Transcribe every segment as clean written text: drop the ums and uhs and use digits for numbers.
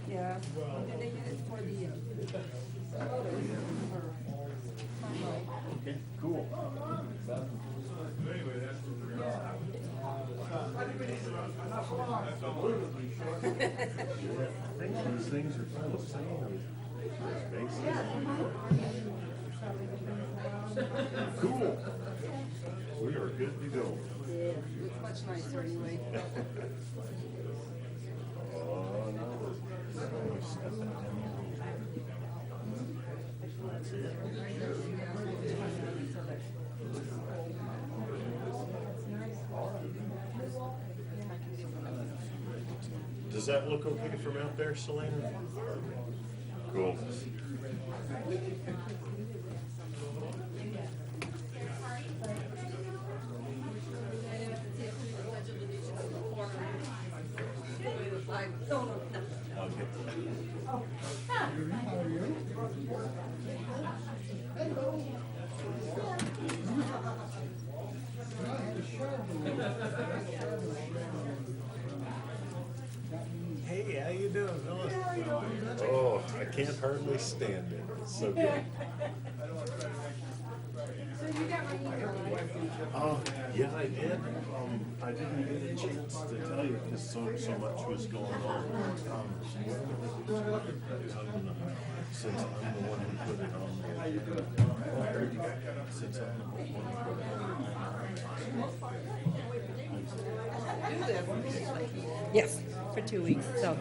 Yeah, and they did it for the. Okay, cool. I think these things are kind of the same. Cool. We are good to go. Yeah, looks much nicer anyway. That's it. Does that look okay from out there, Selena? Cool. Hey, how you doing, Phyllis? Oh, I can't hardly stand it. It's so good. Oh, yeah, I did. I didn't get a chance to tell you because so much was going on. Since I'm the one who put it on there. Since I'm the one who put it on there. Yes, for 2 weeks, so.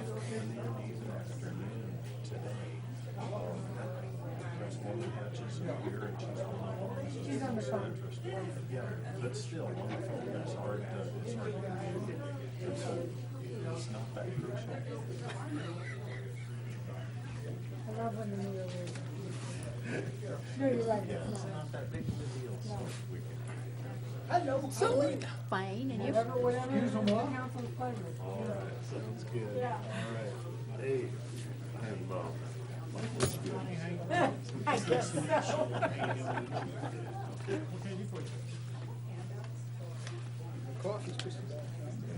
She's on the phone. Yeah, but still, on the phone, it's hard to it's not that crucial. I love when the new is. No, you're right. Yeah, it's not that big of a deal. So we can. Hello. So, Fine, and you? Excuse them what? All right, sounds good. Yeah. All right. Hey, I'm I guess so.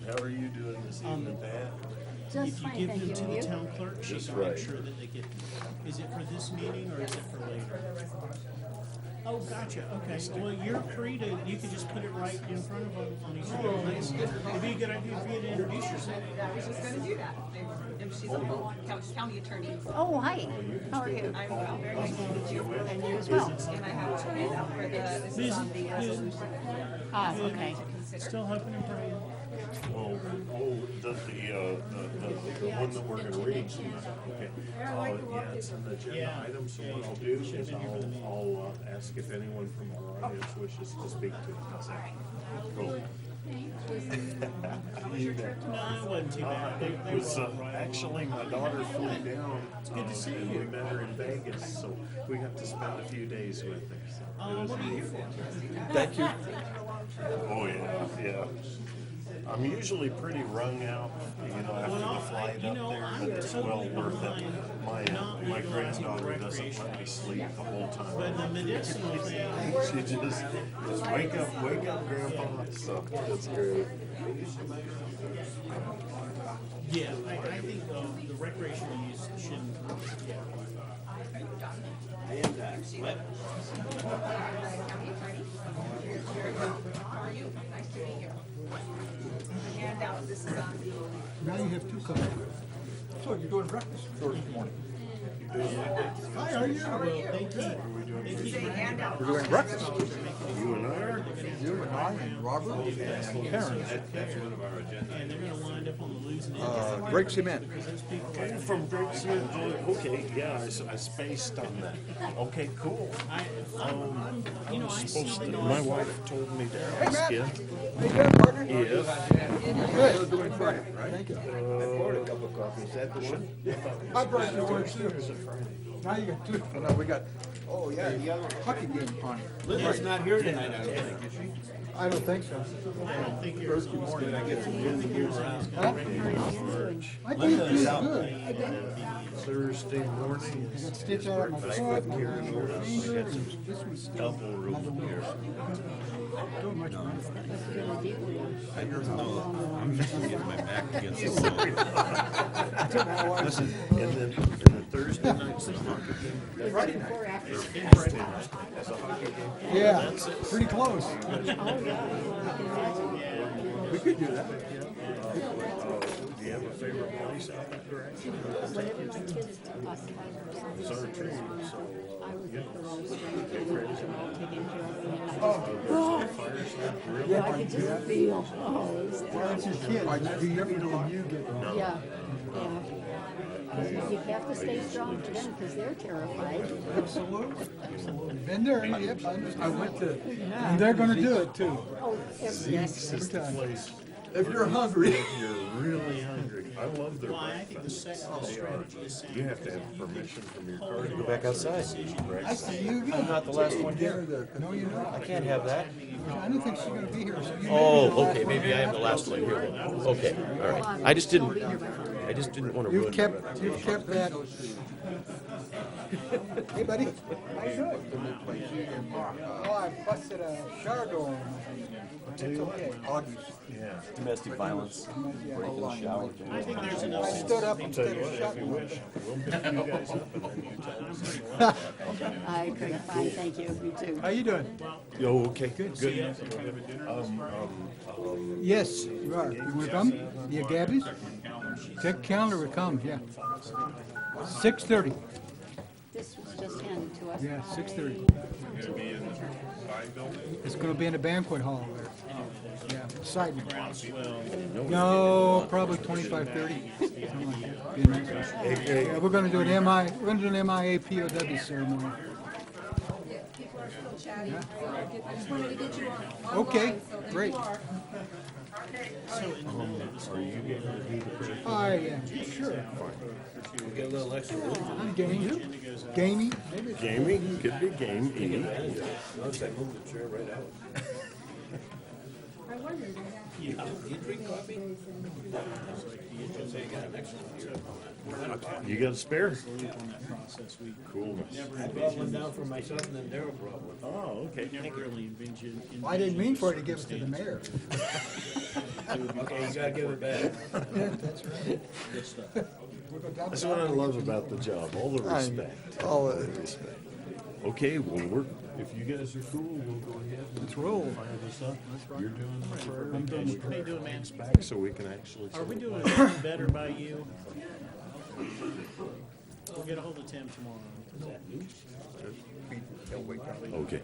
how are you doing this evening, Pat? Just If you fine, give thank them you. to And the you? town clerk, she That's can right. make sure that they get, is it for this meeting or is it for later? Oh, gotcha, okay, well, you're free to, you can just put it right in front of them on each of the place. It'd be a good idea for you to introduce yourself. I was just gonna do that. She's a county attorney. Oh, hi. How are you? I'm well, very nice to meet you. And you as well. And I have a handout for the, this is on the resolution. Ah, okay. To consider. Still hoping and praying. Well, the one that we're gonna read. Okay. Yeah, it's an agenda item, so what I'll do is I'll ask if anyone from our audience wishes to speak to it. How's that? Cool. You know. No, it wasn't too bad. They It was were all right. actually my daughter flew down. It's good to see and you. we met her in Vegas, so we got to spend a few days with her. So it was What are you here neat. for? Thank you. Oh yeah, yeah. I'm usually pretty wrung out, after the flight you up know, there, I'm but it's well totally worth it. behind not My legalizing granddaughter doesn't recreational let me sleep the whole But the time. medicinal thing, She just wake up, Grandpa. So that's great. yeah, I think the recreational use shouldn't, yeah. County attorney. How are you? Nice to meet you. The handout, this is on the. Now you have two cups. So you're doing breakfast this morning? Hi, how are you? Well, they keep This is a handout. We're doing breakfast. You and I are. You and I and Robert and Karen. and they're gonna wind up on the losing end. Break cement. Because those people, From Breaks okay, yeah, I spaced on that. Okay, cool. I see Supposed the to, dog. my wife told me to ask you. How you doing, partner? If Good. Doing fine, right? Thank you. I brought you one too. Now you got two. Oh, no, we got, Oh, yeah, the other. hockey game on. Linda's not here tonight, I don't think, is she? I don't think so. I don't think you're. Thursday morning, I get some room to move around. I think he's good. Thursday morning I got is stitch out of my breakfast foot. with Karen and Orr. my We finger, got and some this one's still. double room here. Don't much run. I'm just getting my back against the wall. And then Thursday night's the hockey game. Is it before or after? Thursday night is a hockey game. Yeah, pretty close. Oh, yeah, I can imagine. We could do that. Do you have a favorite place out that direction? Whenever my kids us have It's our treat, so. I would get the rose and I'll take into it. I could just feel, That's your kid. Do you ever do you get one? yeah, yeah. You have to stay strong for them because they're terrified. Absolutely, absolutely. Been there, yep, I went to, and they're gonna do it too. Oh, yes. Every time. Place, If you're hungry. if you're really hungry, I love their Well, I think the breakfast. second strategy is You have to have permission from your car to go Back outside. I see you again. I'm not the last one here. No, you're not. I can't have that. I don't think she's gonna be here, so you may be the Oh, last okay, one maybe I am the last one here then. Okay, all right. I just didn't want to ruin. You've kept that. Hey, buddy. How you doing? Oh, I busted a shower door. It's okay. Yeah. Domestic violence, break in the shower. I think there's I enough. stood up Tell instead you of what, if shutting. you wish, we'll pick you guys up and then you tell us. I couldn't find, thank you, you too. How you doing? Oh, okay, good. Yes, you are. You wanna come? Yeah, Gabby's? Check calendar, it comes, yeah. 6:30. This was just handed to us. Yeah, by- 6:30. It's gonna be in the banquet hall there. Yeah, exciting. No, probably 25, 30. Something like that. Be nice. Yeah, we're gonna do an MIA POW ceremony. Yeah. Okay, great. I am, sure. Get a little extra room. I'm game. Gamey. Gaming, could be game eating. Notice I moved the chair right out. You drink coffee? Say you got an extra here. You got a spare? On that process, we Cool. I brought one down for my son and then Daryl brought one. Oh, okay. never really envisioned. I didn't mean for it to give it to the mayor. Okay, you gotta give it back. That's right. Good stuff. That's what I love about the job, all the respect. All the respect. Okay, well, if you guys are cool, we'll go ahead and Let's roll. fire this up. You're doing the prayer. I'm doing the How you doing, man? Back so we can actually. Are we doing anything better by you? We'll get a hold of Tim tomorrow. Okay.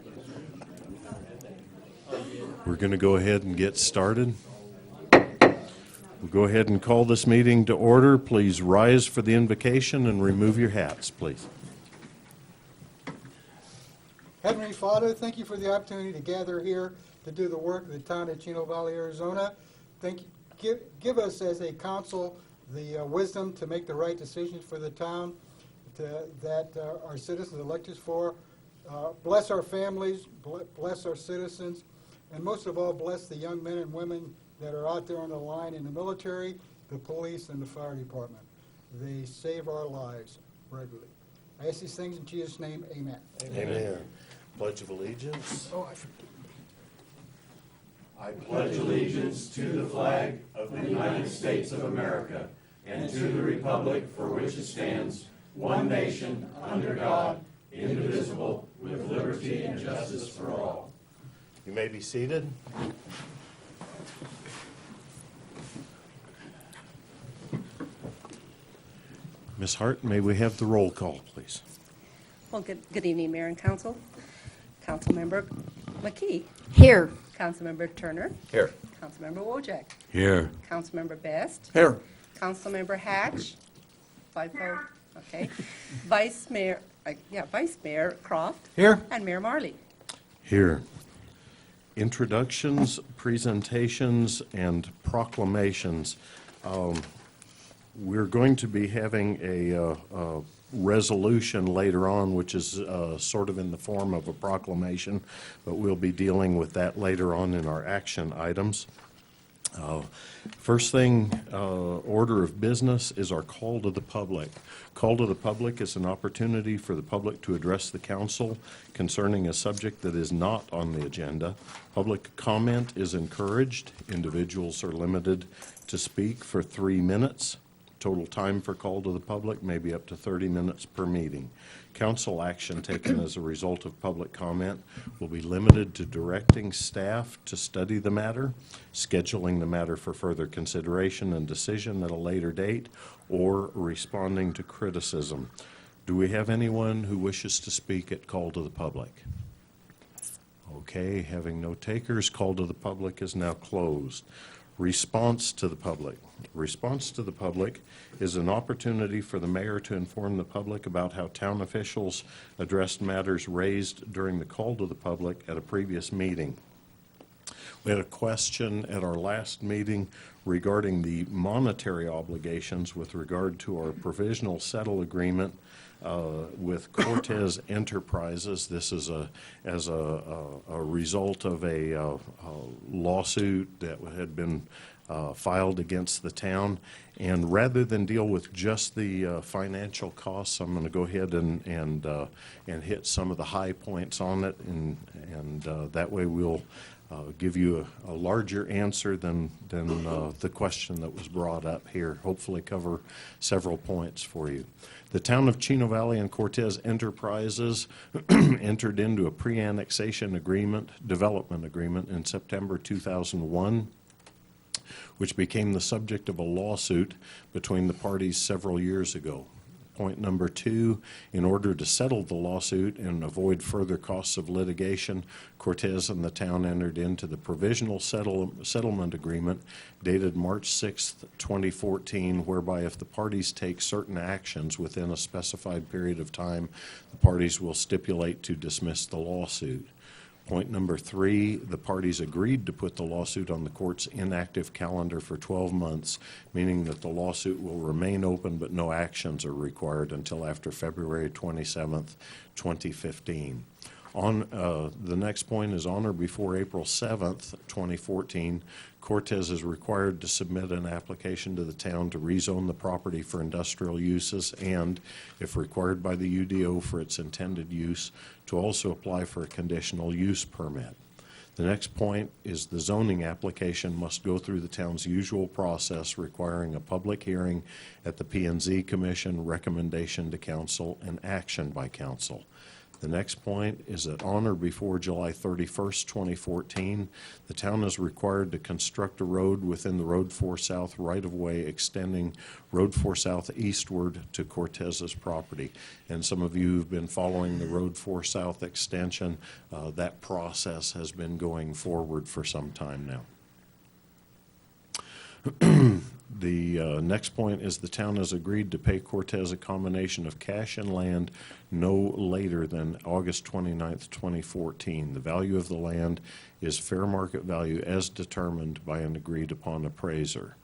We're going to go ahead and get started. We'll go ahead and call this meeting to order. Please rise for the invocation and remove your hats, please. Heavenly Father, thank you for the opportunity to gather here to do the work of the town of Chino Valley, Arizona. Thank you. Give us as a council the wisdom to make the right decisions for the town that our citizens elect us for. Bless our families, bless our citizens, and most of all, bless the young men and women that are out there on the line in the military, the police, and the fire department. They save our lives regularly. I ask these things in Jesus' name, amen. Amen. Pledge of allegiance. Oh, I forget. I pledge allegiance to the flag of the United States of America and to the republic for which it stands, one nation, under God, indivisible, with liberty and justice for all. You may be seated. Ms. Hart, may we have the roll call, please? Well, good evening, Mayor and Council. Councilmember McKee. Here. Councilmember Turner. Here. Councilmember Wojak. Here. Councilmember Best. Here. Councilmember Hatch. 5-0, okay. Vice Mayor Croft. Here. And Mayor Marley. Here. Introductions, presentations, and proclamations. We're going to be having a resolution later on, which is sort of in the form of a proclamation, but we'll be dealing with that later on in our action items. First thing, order of business is our call to the public. Call to the public is an opportunity for the public to address the council concerning a subject that is not on the agenda. Public comment is encouraged. Individuals are limited to speak for 3 minutes. Total time for call to the public may be up to 30 minutes per meeting. Council action taken as a result of public comment will be limited to directing staff to study the matter, scheduling the matter for further consideration and decision at a later date, or responding to criticism. Do we have anyone who wishes to speak at call to the public? Okay, having no takers, call to the public is now closed. Response to the public. Response to the public is an opportunity for the mayor to inform the public about how town officials addressed matters raised during the call to the public at a previous meeting. We had a question at our last meeting regarding the monetary obligations with regard to our provisional settle agreement with Cortez Enterprises. This is as a result of a lawsuit that had been filed against the town. And rather than deal with just the financial costs, I'm going to go ahead and hit some of the high points on it, and that way we'll give you a larger answer than the question that was brought up here. Hopefully cover several points for you. The town of Chino Valley and Cortez Enterprises entered into a pre-annexation agreement, development agreement in September 2001, which became the subject of a lawsuit between the parties several years ago. Point number 2, in order to settle the lawsuit and avoid further costs of litigation, Cortez and the town entered into the provisional settlement agreement dated March 6, 2014, whereby if the parties take certain actions within a specified period of time, the parties will stipulate to dismiss the lawsuit. Point number 3, the parties agreed to put the lawsuit on the court's inactive calendar for 12 months, meaning that the lawsuit will remain open but no actions are required until after February 27th, 2015. The next point is on or before April 7th, 2014, Cortez is required to submit an application to the town to rezone the property for industrial uses and, if required by the UDO for its intended use, to also apply for a conditional use permit. The next point is the zoning application must go through the town's usual process requiring a public hearing at the P&Z Commission, recommendation to council, and action by council. The next point is that on or before July 31st, 2014, the town is required to construct a road within the Road 4 South right-of-way extending Road 4 South eastward to Cortez's property. And some of you who've been following the Road 4 South extension, that process has been going forward for some time now. The next point is the town has agreed to pay Cortez a combination of cash and land no later than August 29th, 2014. The value of the land is fair market value as determined by an agreed upon appraiser.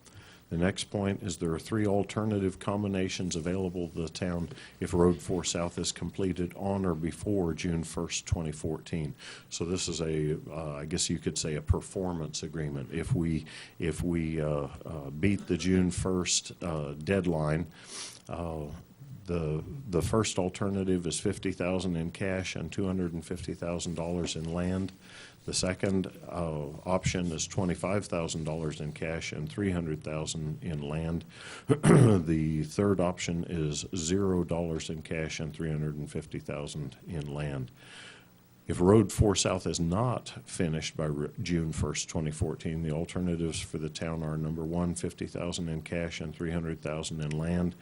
The next point is there are 3 alternative combinations available to the town if Road 4 South is completed on or before June 1st, 2014. So this is I guess you could say a performance agreement. If we beat the June 1st deadline, the first alternative is $50,000 in cash and $250,000 in land. The second option is $25,000 in cash and $300,000 in land. The third option is $0 in cash and $350,000 in land. If Road 4 South is not finished by June 1st, 2014, the alternatives for the town are number 1, $50,000 in cash and $300,000 in land.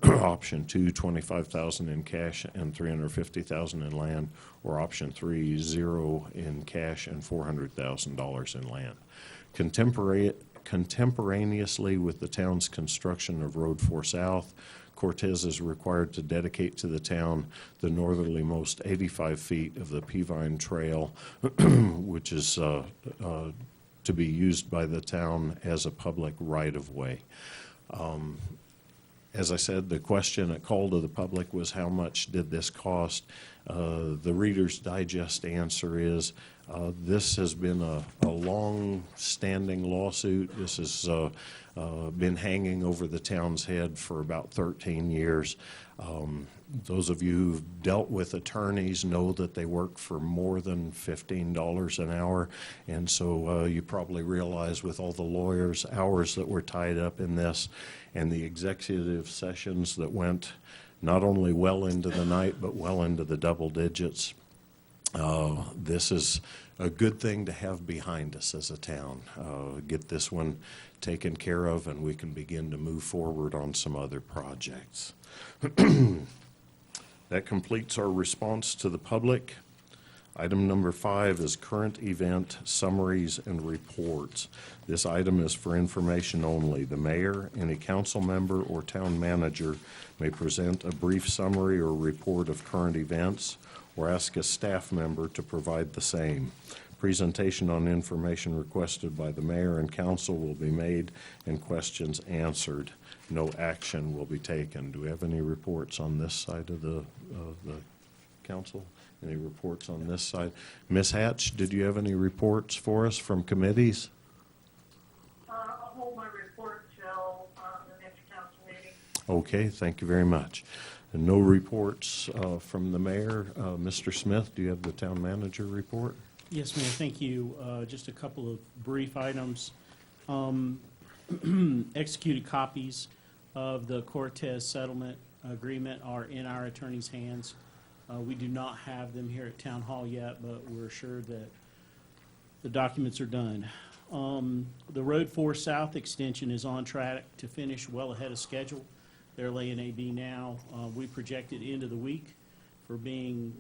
Option 2, $25,000 in cash and $350,000 in land, or option 3, 0 in cash and $400,000 in land. Contemporaneously with the town's construction of Road 4 South, Cortez is required to dedicate to the town the northerlymost 85 feet of the Peavine Trail, which is to be used by the town as a public right-of-way. As I said, the question at call to the public was how much did this cost? The Reader's Digest answer is this has been a long-standing lawsuit. This has been hanging over the town's head for about 13 years. Those of you who've dealt with attorneys know that they work for more than $15 an hour, and so you probably realize with all the lawyers' hours that were tied up in this and the executive sessions that went not only well into the night but well into the double digits, this is a good thing to have behind us as a town. Get this one taken care of, and we can begin to move forward on some other projects. That completes our response to the public. Item number 5 is current event summaries and reports. This item is for information only. The mayor, any council member, or town manager may present a brief summary or report of current events or ask a staff member to provide the same. Presentation on information requested by the mayor and council will be made and questions answered. No action will be taken. Do we have any reports on this side of the council? Any reports on this side? Ms. Hatch, did you have any reports for us from committees? I'll hold my report till the next council meeting. Okay, thank you very much. And no reports from the mayor. Mr. Smith, do you have the town manager report? Yes, Mayor, thank you. Just a couple of brief items. Executed copies of the Cortez settlement agreement are in our attorney's hands. We do not have them here at Town Hall yet, but we're sure that the documents are done. The Road 4 South extension is on track to finish well ahead of schedule. They're laying AB now. We projected end of the week for being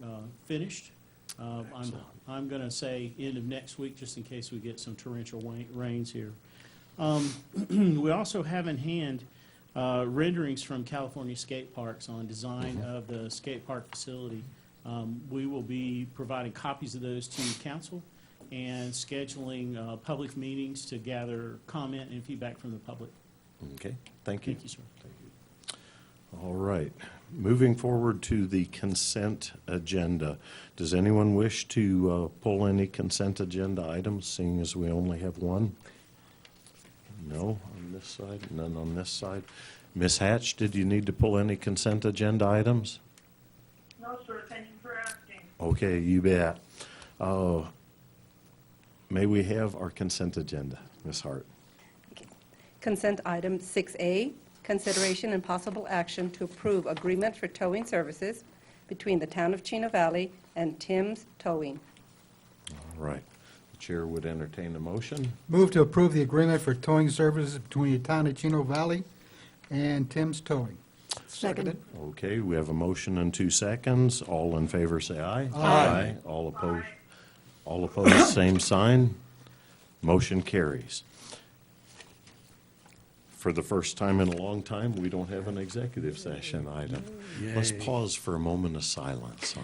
finished. I'm going to say end of next week, just in case we get some torrential rains here. We also have in hand renderings from California skate parks on design of the skate park facility. We will be providing copies of those to council and scheduling public meetings to gather comment and feedback from the public. Okay, thank you. Thank you, sir. Thank you. All right, moving forward to the consent agenda. Does anyone wish to pull any consent agenda items, seeing as we only have one? No on this side, none on this side. Ms. Hatch, did you need to pull any consent agenda items? No, sir, thank you for asking. Okay, you bet. May we have our consent agenda, Ms. Hart? Consent item 6A, consideration and possible action to approve agreement for towing services between the town of Chino Valley and Tim's Towing. All right. The chair would entertain a motion. Move to approve the agreement for towing services between the town of Chino Valley and Tim's Towing. Second. Okay, we have a motion and 2 seconds. All in favor, say aye. Aye. All opposed? All opposed, same sign. Motion carries. For the first time in a long time, we don't have an executive session item. Let's pause for a moment of silence.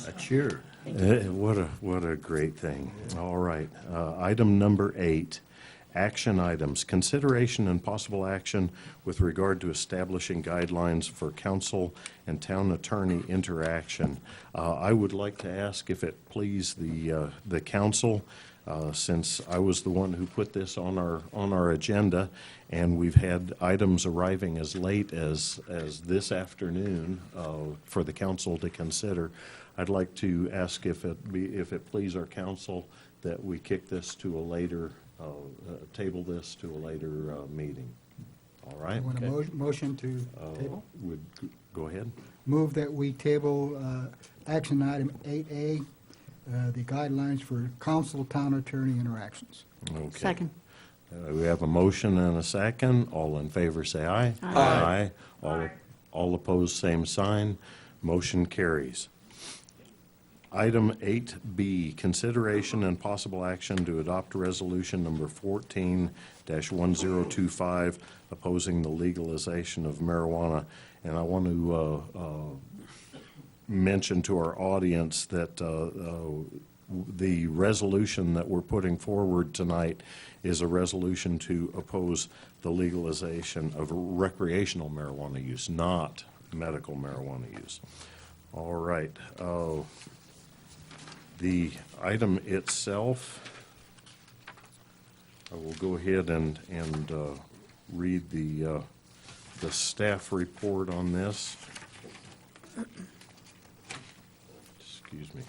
A cheer. What a great thing. All right. Item number 8, action items. Consideration and possible action with regard to establishing guidelines for council and town attorney interaction. I would like to ask if it please the council, since I was the one who put this on our agenda, and we've had items arriving as late as this afternoon for the council to consider. I'd like to ask if it please our council that we kick this to a later, table this to a later meeting. All right? Want a motion to table? Go ahead. Move that we table action item 8A, the guidelines for council town attorney interactions. Okay. Second. We have a motion and a second. All in favor, say aye. Aye. Aye. All opposed, same sign. Motion carries. Item 8B, consideration and possible action to adopt resolution number 14-1025 opposing the legalization of marijuana. And I want to mention to our audience that the resolution that we're putting forward tonight is a resolution to oppose the legalization of recreational marijuana use, not medical marijuana use. All right. The item itself, I will go ahead and read the staff report on this. Excuse me.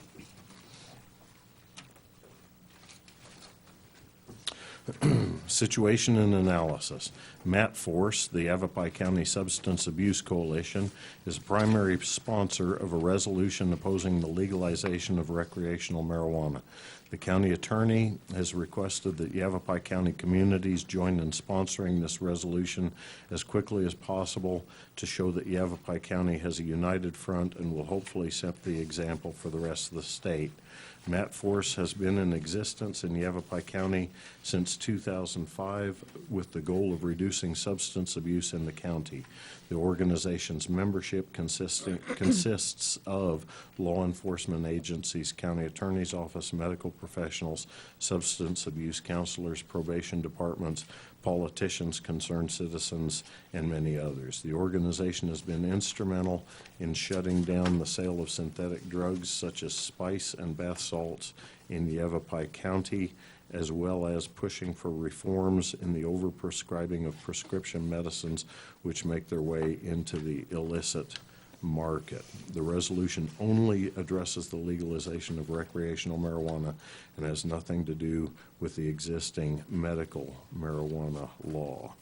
Situation and analysis. Matt Force, the Yavapai County Substance Abuse Coalition, is a primary sponsor of a resolution opposing the legalization of recreational marijuana. The county attorney has requested that Yavapai County communities join in sponsoring this resolution as quickly as possible to show that Yavapai County has a united front and will hopefully set the example for the rest of the state. Matt Force has been in existence in Yavapai County since 2005 with the goal of reducing substance abuse in the county. The organization's membership consists of law enforcement agencies, county attorney's office, medical professionals, substance abuse counselors, probation departments, politicians, concerned citizens, and many others. The organization has been instrumental in shutting down the sale of synthetic drugs such as spice and bath salts in Yavapai County, as well as pushing for reforms in the overprescribing of prescription medicines which make their way into the illicit market. The resolution only addresses the legalization of recreational marijuana and has nothing to do with the existing medical marijuana law.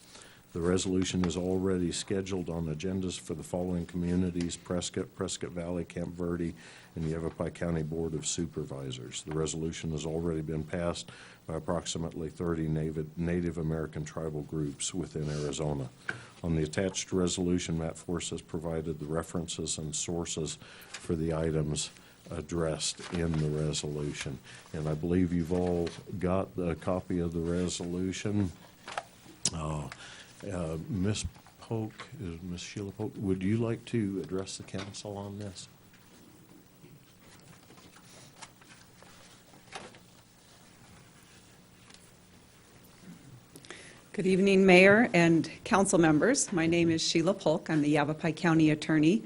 The resolution is already scheduled on agendas for the following communities: Prescott Valley, Camp Verde, and the Yavapai County Board of Supervisors. The resolution has already been passed by approximately 30 Native American tribal groups within Arizona. On the attached resolution, Matt Force has provided the references and sources for the items addressed in the resolution. And I believe you've all got a copy of the resolution. Ms. Polk, Ms. Sheila Polk, would you like to address the council on this? Good evening, Mayor and council members. My name is Sheila Polk. I'm the Yavapai County Attorney,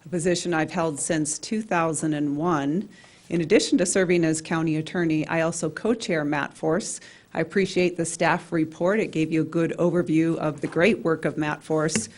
a position I've held since 2001. In addition to serving as County Attorney, I also co-chair Matt Force. I appreciate the staff report. It gave you a good overview of the great work of Matt Force.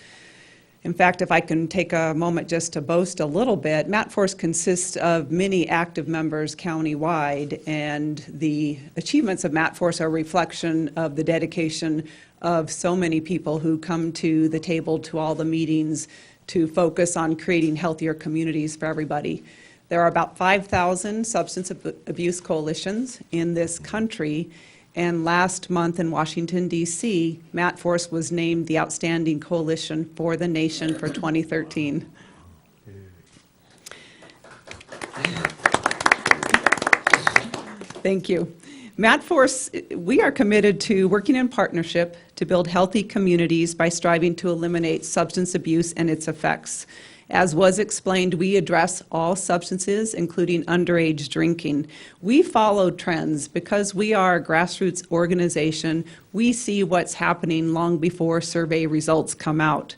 In fact, if I can take a moment just to boast a little bit, Matt Force consists of many active members countywide, and the achievements of Matt Force are a reflection of the dedication of so many people who come to the table, to all the meetings, to focus on creating healthier communities for everybody. There are about 5,000 substance abuse coalitions in this country, and last month in Washington, D.C., Matt Force was named the Outstanding Coalition for the Nation for 2013. Thank you. Matt Force, we are committed to working in partnership to build healthy communities by striving to eliminate substance abuse and its effects. As was explained, we address all substances, including underage drinking. We follow trends because we are a grassroots organization. We see what's happening long before survey results come out.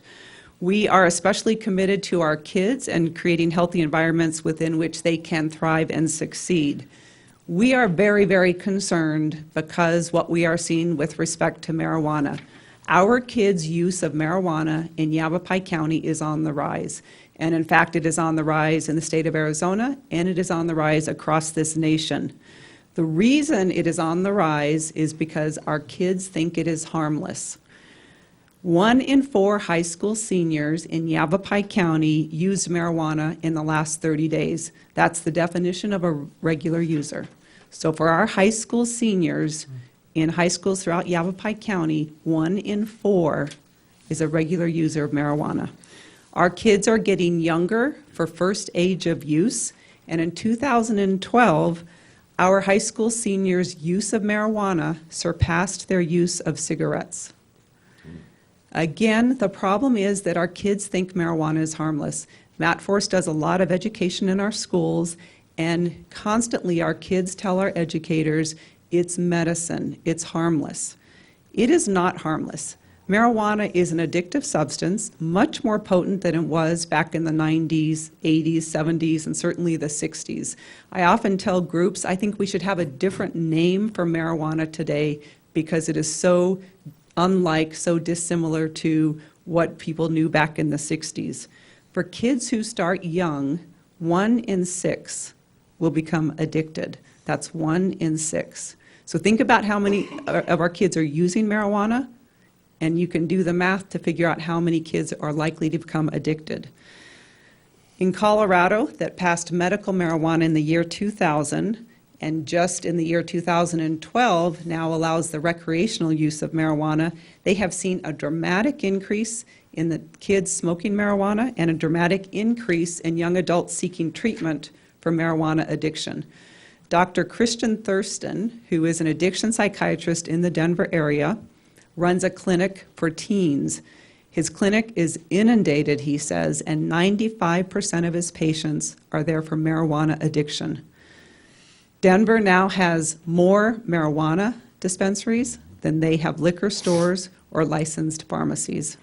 We are especially committed to our kids and creating healthy environments within which they can thrive and succeed. We are very, very concerned because what we are seeing with respect to marijuana. Our kids' use of marijuana in Yavapai County is on the rise. And in fact, it is on the rise in the state of Arizona, and it is on the rise across this nation. The reason it is on the rise is because our kids think it is harmless. 1 in 4 high school seniors in Yavapai County used marijuana in the last 30 days. That's the definition of a regular user. So for our high school seniors, in high schools throughout Yavapai County, 1 in 4 is a regular user of marijuana. Our kids are getting younger for first age of use, and in 2012, our high school seniors' use of marijuana surpassed their use of cigarettes. Again, the problem is that our kids think marijuana is harmless. Matt Force does a lot of education in our schools, and constantly our kids tell our educators, it's medicine, it's harmless. It is not harmless. Marijuana is an addictive substance, much more potent than it was back in the 90s, 80s, 70s, and certainly the 60s. I often tell groups I think we should have a different name for marijuana today because it is so unlike, so dissimilar to what people knew back in the 60s. For kids who start young, 1 in 6 will become addicted. That's 1 in 6. So think about how many of our kids are using marijuana, and you can do the math to figure out how many kids are likely to become addicted. In Colorado, that passed medical marijuana in the year 2000, and just in the year 2012 now allows the recreational use of marijuana, they have seen a dramatic increase in the kids smoking marijuana and a dramatic increase in young adults seeking treatment for marijuana addiction. Dr. Christian Thurston, who is an addiction psychiatrist in the Denver area, runs a clinic for teens. His clinic is inundated, he says, and 95% of his patients are there for marijuana addiction. Denver now has more marijuana dispensaries than they have liquor stores or licensed pharmacies.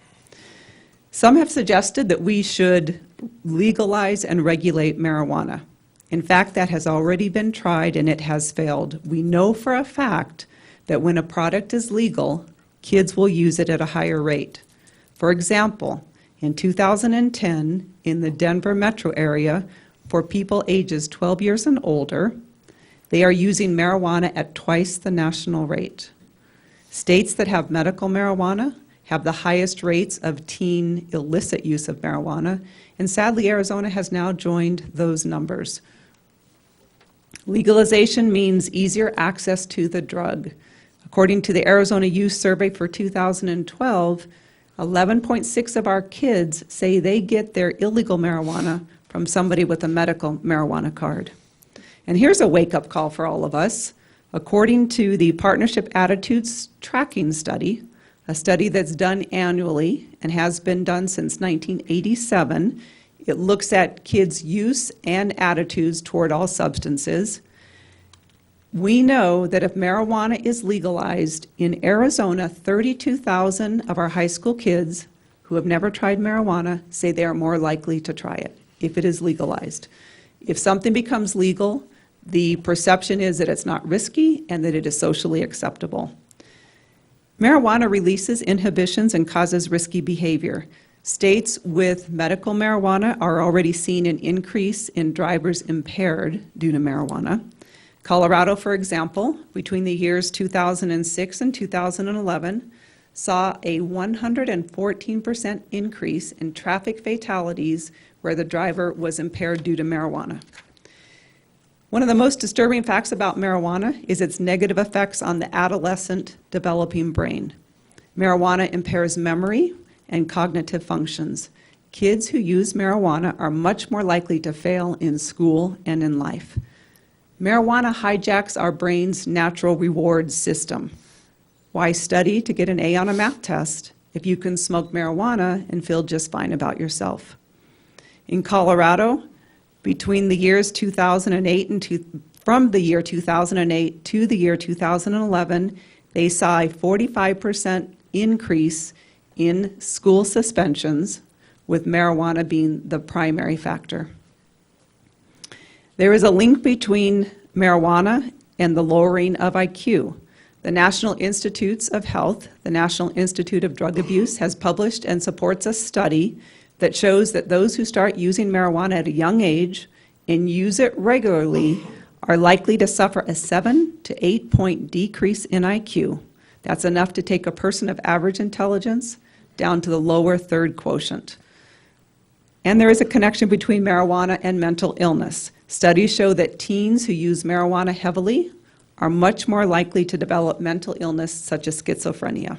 Some have suggested that we should legalize and regulate marijuana. In fact, that has already been tried and it has failed. We know for a fact that when a product is legal, kids will use it at a higher rate. For example, in 2010, in the Denver metro area, for people ages 12 years and older, they are using marijuana at twice the national rate. States that have medical marijuana have the highest rates of teen illicit use of marijuana, and sadly, Arizona has now joined those numbers. Legalization means easier access to the drug. According to the Arizona Youth Survey for 2012, 11.6% of our kids say they get their illegal marijuana from somebody with a medical marijuana card. And here's a wake-up call for all of us. According to the Partnership Attitudes Tracking Study, a study that's done annually and has been done since 1987, it looks at kids' use and attitudes toward all substances. We know that if marijuana is legalized in Arizona, 32,000 of our high school kids who have never tried marijuana say they are more likely to try it if it is legalized. If something becomes legal, the perception is that it's not risky and that it is socially acceptable. Marijuana releases inhibitions and causes risky behavior. States with medical marijuana are already seeing an increase in drivers impaired due to marijuana. Colorado, for example, between the years 2006 and 2011, saw a 114% increase in traffic fatalities where the driver was impaired due to marijuana. One of the most disturbing facts about marijuana is its negative effects on the adolescent developing brain. Marijuana impairs memory and cognitive functions. Kids who use marijuana are much more likely to fail in school and in life. Marijuana hijacks our brain's natural reward system. Why study to get an A on a math test if you can smoke marijuana and feel just fine about yourself? In Colorado, between the years 2008 and from the year 2008 to the year 2011, they saw a 45% increase in school suspensions, with marijuana being the primary factor. There is a link between marijuana and the lowering of IQ. The National Institutes of Health, the National Institute of Drug Abuse, has published and supports a study that shows that those who start using marijuana at a young age and use it regularly are likely to suffer a 7 to 8 point decrease in IQ. That's enough to take a person of average intelligence down to the lower third quotient. And there is a connection between marijuana and mental illness. Studies show that teens who use marijuana heavily are much more likely to develop mental illness such as schizophrenia.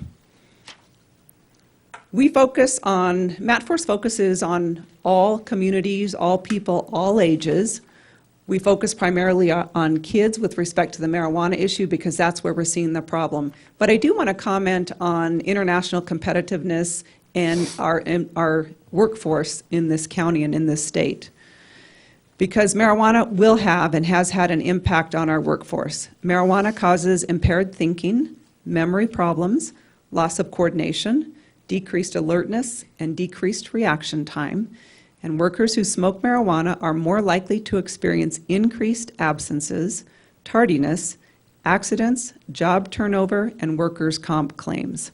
MatForce focuses on all communities, all people, all ages. We focus primarily on kids with respect to the marijuana issue because that's where we're seeing the problem. But I do want to comment on international competitiveness and our workforce in this county and in this state. Because marijuana will have and has had an impact on our workforce. Marijuana causes impaired thinking, memory problems, loss of coordination, decreased alertness, and decreased reaction time. And workers who smoke marijuana are more likely to experience increased absences, tardiness, accidents, job turnover, and workers' comp claims.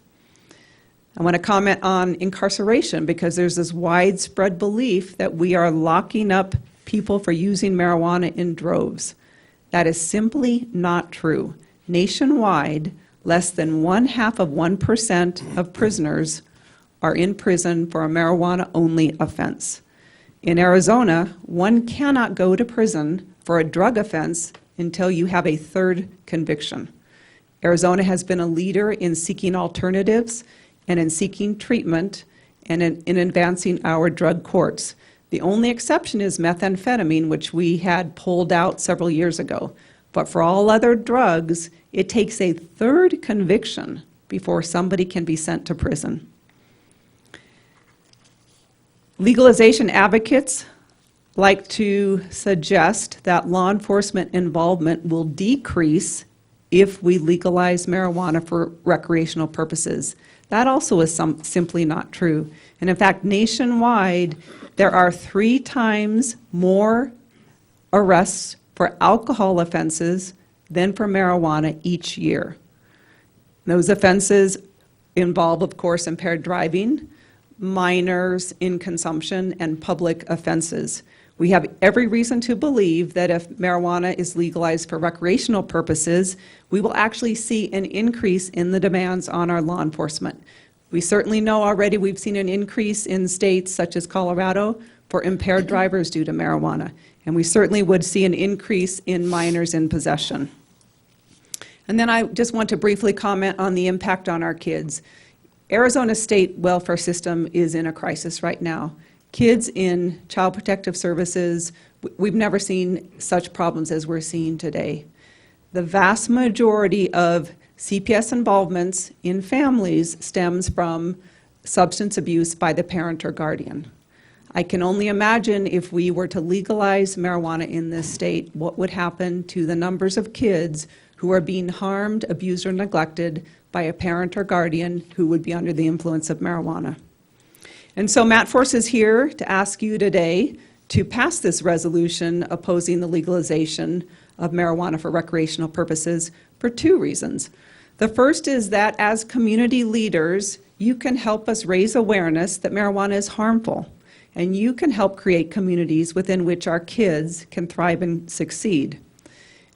I want to comment on incarceration because there's this widespread belief that we are locking up people for using marijuana in droves. That is simply not true. Nationwide, less than 0.5% of prisoners are in prison for a marijuana-only offense. In Arizona, one cannot go to prison for a drug offense until you have a third conviction. Arizona has been a leader in seeking alternatives and in seeking treatment and in advancing our drug courts. The only exception is methamphetamine, which we had pulled out several years ago. But for all other drugs, it takes a third conviction before somebody can be sent to prison. Legalization advocates like to suggest that law enforcement involvement will decrease if we legalize marijuana for recreational purposes. That also is simply not true. And in fact, nationwide, there are 3 times more arrests for alcohol offenses than for marijuana each year. Those offenses involve, of course, impaired driving, minors in consumption, and public offenses. We have every reason to believe that if marijuana is legalized for recreational purposes, we will actually see an increase in the demands on our law enforcement. We certainly know already we've seen an increase in states such as Colorado for impaired drivers due to marijuana, and we certainly would see an increase in minors in possession. And then I just want to briefly comment on the impact on our kids. Arizona's state welfare system is in a crisis right now. Kids in Child Protective Services, we've never seen such problems as we're seeing today. The vast majority of CPS involvements in families stems from substance abuse by the parent or guardian. I can only imagine if we were to legalize marijuana in this state, what would happen to the numbers of kids who are being harmed, abused, or neglected by a parent or guardian who would be under the influence of marijuana. And so Matt Force is here to ask you today to pass this resolution opposing the legalization of marijuana for recreational purposes for 2 reasons. The first is that as community leaders, you can help us raise awareness that marijuana is harmful, and you can help create communities within which our kids can thrive and succeed.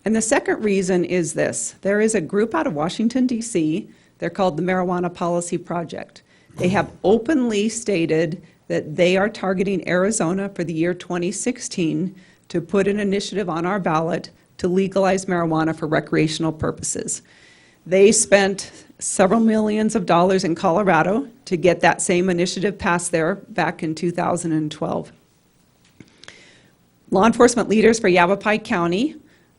And the second reason is this. There is a group out of Washington, D.C. They're called the Marijuana Policy Project. They have openly stated that they are targeting Arizona for the year 2016 to put an initiative on our ballot to legalize marijuana for recreational purposes. They spent several millions of dollars in Colorado to get that same initiative passed there back in 2012. Law enforcement leaders for Yavapai County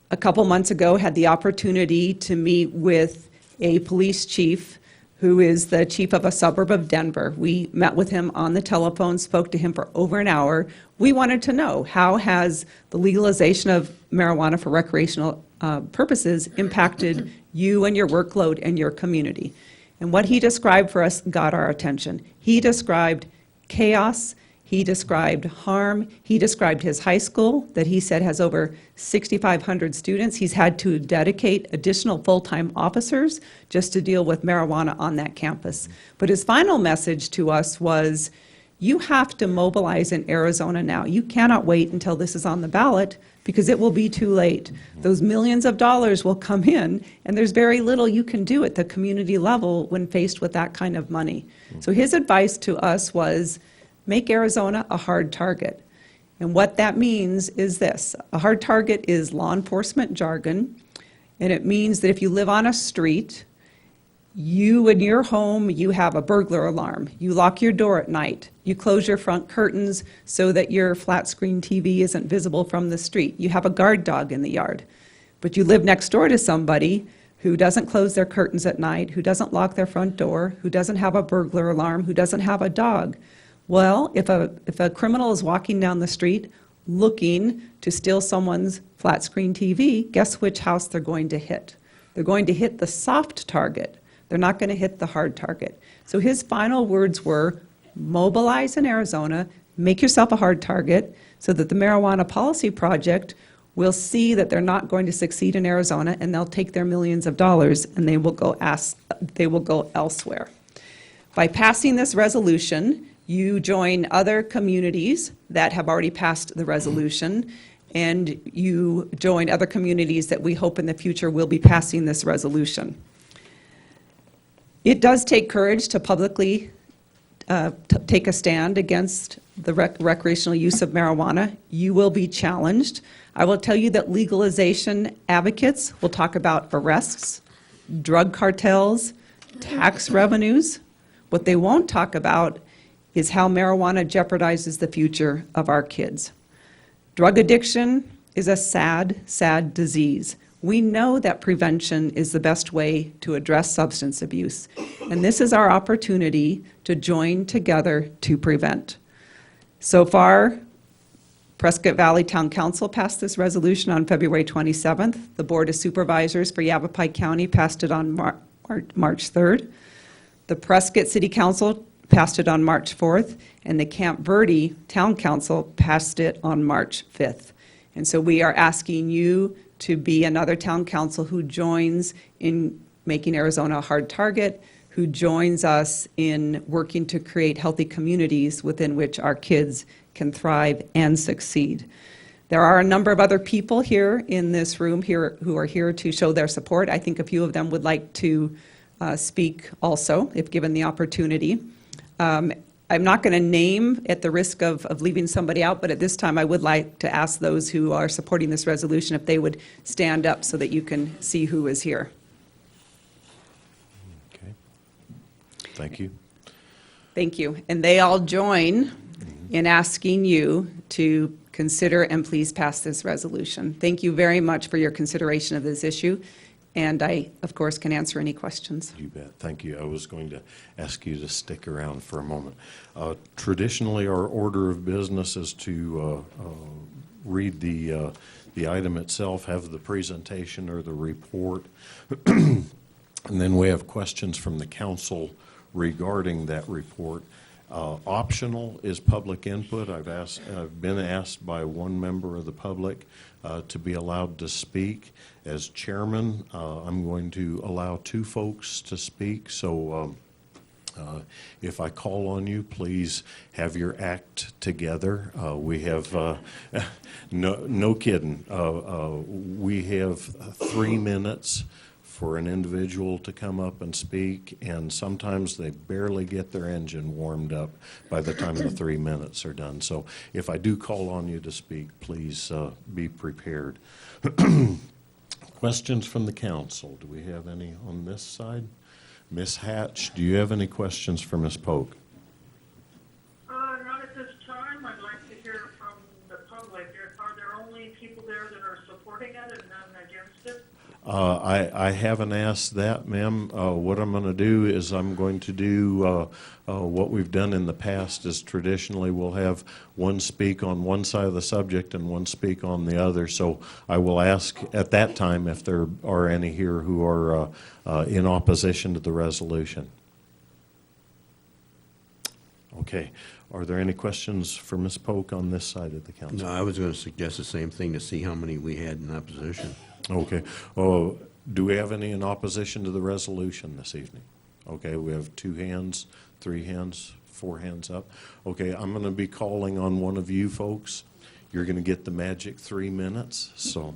a couple months ago had the opportunity to meet with a police chief who is the chief of a suburb of Denver. We met with him on the telephone, spoke to him for over an hour. We wanted to know, how has the legalization of marijuana for recreational purposes impacted you and your workload and your community? And what he described for us got our attention. He described chaos. He described harm. He described his high school that he said has over 6,500 students. He's had to dedicate additional full-time officers just to deal with marijuana on that campus. But his final message to us was, you have to mobilize in Arizona now. You cannot wait until this is on the ballot because it will be too late. Those millions of dollars will come in, and there's very little you can do at the community level when faced with that kind of money. So his advice to us was, make Arizona a hard target. And what that means is this. A hard target is law enforcement jargon, and it means that if you live on a street, you in your home, you have a burglar alarm. You lock your door at night. You close your front curtains so that your flat screen TV isn't visible from the street. You have a guard dog in the yard. But you live next door to somebody who doesn't close their curtains at night, who doesn't lock their front door, who doesn't have a burglar alarm, who doesn't have a dog. Well, if a criminal is walking down the street looking to steal someone's flat screen TV, guess which house they're going to hit? They're going to hit the soft target. They're not going to hit the hard target. So his final words were, mobilize in Arizona, make yourself a hard target so that the Marijuana Policy Project will see that they're not going to succeed in Arizona, and they'll take their millions of dollars and they will go elsewhere. By passing this resolution, you join other communities that have already passed the resolution, and you join other communities that we hope in the future will be passing this resolution. It does take courage to publicly take a stand against the recreational use of marijuana. You will be challenged. I will tell you that legalization advocates will talk about arrests, drug cartels, tax revenues. What they won't talk about is how marijuana jeopardizes the future of our kids. Drug addiction is a sad, sad disease. We know that prevention is the best way to address substance abuse, and this is our opportunity to join together to prevent. So far, Prescott Valley Town Council passed this resolution on February 27th. The Board of Supervisors for Yavapai County passed it on March 3rd. The Prescott City Council passed it on March 4th, and the Camp Verde Town Council passed it on March 5th. And so we are asking you to be another town council who joins in making Arizona a hard target, who joins us in working to create healthy communities within which our kids can thrive and succeed. There are a number of other people here in this room here who are here to show their support. I think a few of them would like to speak also, if given the opportunity. I'm not going to name at the risk of leaving somebody out, but at this time I would like to ask those who are supporting this resolution if they would stand up so that you can see who is here. Okay. Thank you. Thank you. And they all join in asking you to consider and please pass this resolution. Thank you very much for your consideration of this issue. And I, of course, can answer any questions. You bet. Thank you. I was going to ask you to stick around for a moment. Traditionally, our order of business is to read the item itself, have the presentation or the report, and then we have questions from the council regarding that report. Optional is public input. I've been asked by one member of the public to be allowed to speak. As chairman, I'm going to allow two folks to speak, so if I call on you, please have your act together. We have, no kidding, we have 3 minutes for an individual to come up and speak, and sometimes they barely get their engine warmed up by the time the 3 minutes are done. So if I do call on you to speak, please be prepared. Questions from the council? Do we have any on this side? Ms. Hatch, do you have any questions for Ms. Polk? Not at this time. I'd like to hear from the public. Are there only people there that are supporting it and none against it? I haven't asked that, ma'am. What I'm going to do is I'm going to do what we've done in the past is traditionally we'll have one speak on one side of the subject and one speak on the other. So I will ask at that time if there are any here who are in opposition to the resolution. Okay. Are there any questions for Ms. Polk on this side of the council? No, I was going to suggest the same thing to see how many we had in opposition. Okay. Do we have any in opposition to the resolution this evening? Okay, we have 2 hands, 3 hands, 4 hands up. Okay, I'm going to be calling on one of you folks. You're going to get the magic 3 minutes. So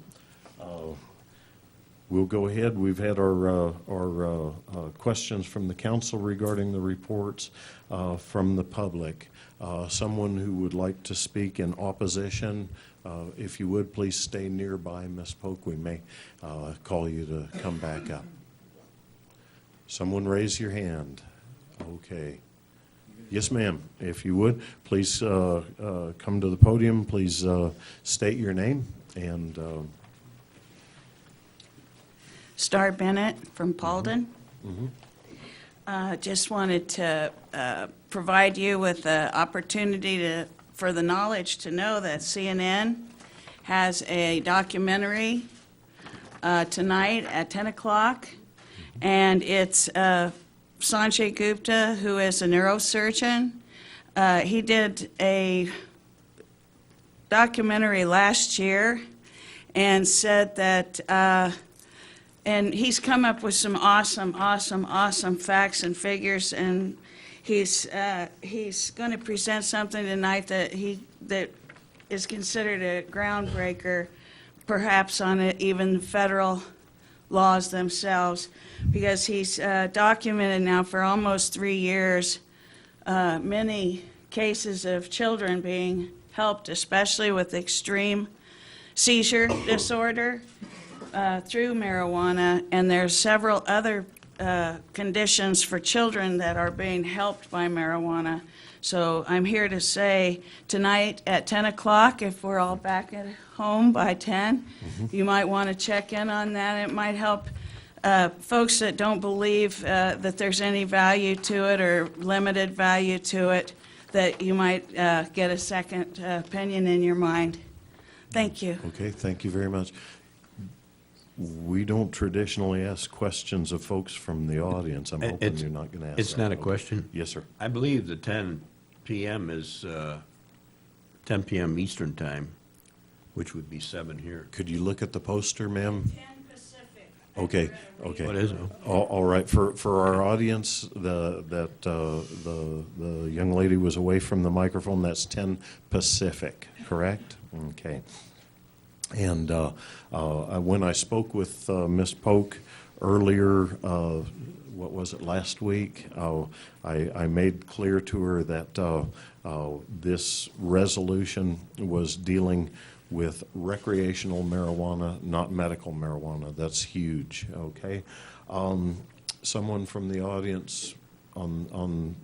we'll go ahead. We've had our questions from the council regarding the reports from the public. Someone who would like to speak in opposition, if you would, please stay nearby, Ms. Polk. We may call you to come back up. Someone raise your hand. Okay. Yes, ma'am. If you would, please come to the podium. Please state your name and... Star Bennett from Paulden. Mm-hmm. Just wanted to provide you with the opportunity for the knowledge to know that CNN has a documentary tonight at 10 o'clock, and it's Sanjay Gupta, who is a neurosurgeon. He did a documentary last year and said that, and he's come up with some awesome facts and figures, and he's going to present something tonight that is considered a groundbreaker, perhaps on even federal laws themselves, because he's documented now for almost 3 years many cases of children being helped, especially with extreme seizure disorder through marijuana, and there's several other conditions for children that are being helped by marijuana. So I'm here to say tonight at 10 o'clock, if we're all back at home by 10, you might want to check in on that. It might help folks that don't believe that there's any value to it or limited value to it, that you might get a second opinion in your mind. Thank you. Okay, thank you very much. We don't traditionally ask questions of folks from the audience. I'm hoping you're not going to ask It's that. not a Okay. question. Yes, sir. I believe the 10 p.m. is 10 p.m. Eastern Time, which would be 7 here. Could you look at the poster, ma'am? 10 Pacific. Okay, okay. What is it? All right, for our audience, the young lady was away from the microphone. That's 10 Pacific, correct? Okay. And when I spoke with Ms. Polk earlier, what was it, last week, I made clear to her that this resolution was dealing with recreational marijuana, not medical marijuana. That's huge, okay? Someone from the audience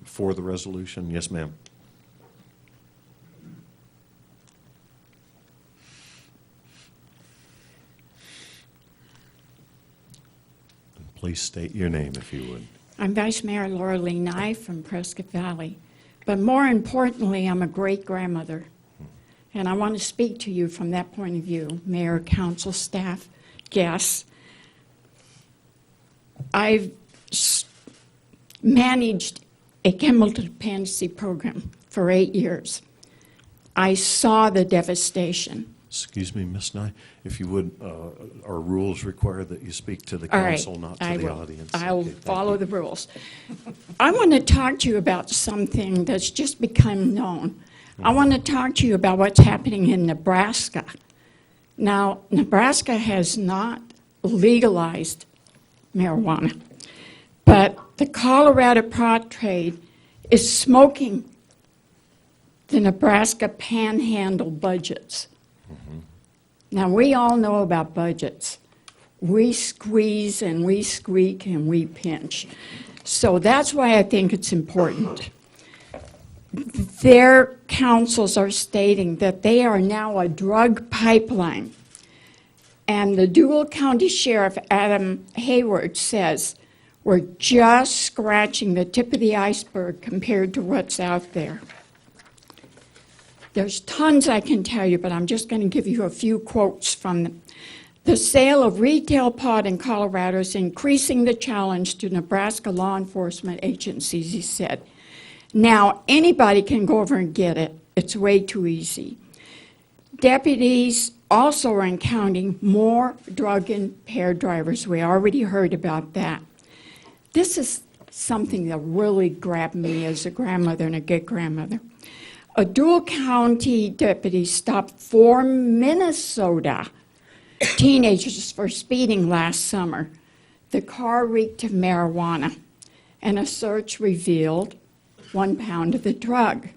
for the resolution? Yes, ma'am. Please state your name, if you would. I'm Vice Mayor Laura Lee Nye from Prescott Valley. But more importantly, I'm a great-grandmother. And I want to speak to you from that point of view, Mayor, Council, staff, guests. I've managed a chemical dependency program for 8 years. I saw the devastation. Excuse me, Ms. Nye, if you would, our rules require that you speak to the All right, council, not to I the will. audience. I'll Okay, thank follow you. the rules. I want to talk to you about something that's just become known. I want to talk to you about what's happening in Nebraska. Now, Nebraska has not legalized marijuana, but the Colorado pot trade is smoking the Nebraska panhandle budgets. Now, we all know about budgets. We squeeze and we squeak and we pinch. So that's why I think it's important. Their councils are stating that they are now a drug pipeline. And the Dual County Sheriff, Adam Hayward, says we're just scratching the tip of the iceberg compared to what's out there. There's tons I can tell you, but I'm just going to give you a few quotes from them. The sale of retail pot in Colorado is increasing the challenge to Nebraska law enforcement agencies, he said. Now, anybody can go over and get it. It's way too easy. Deputies also are encountering more drug-impaired drivers. We already heard about that. This is something that really grabbed me as a grandmother and a good grandmother. A Dual County deputy stopped 4 Minnesota teenagers for speeding last summer. The car reeked of marijuana, and a search revealed 1 pound of the drug.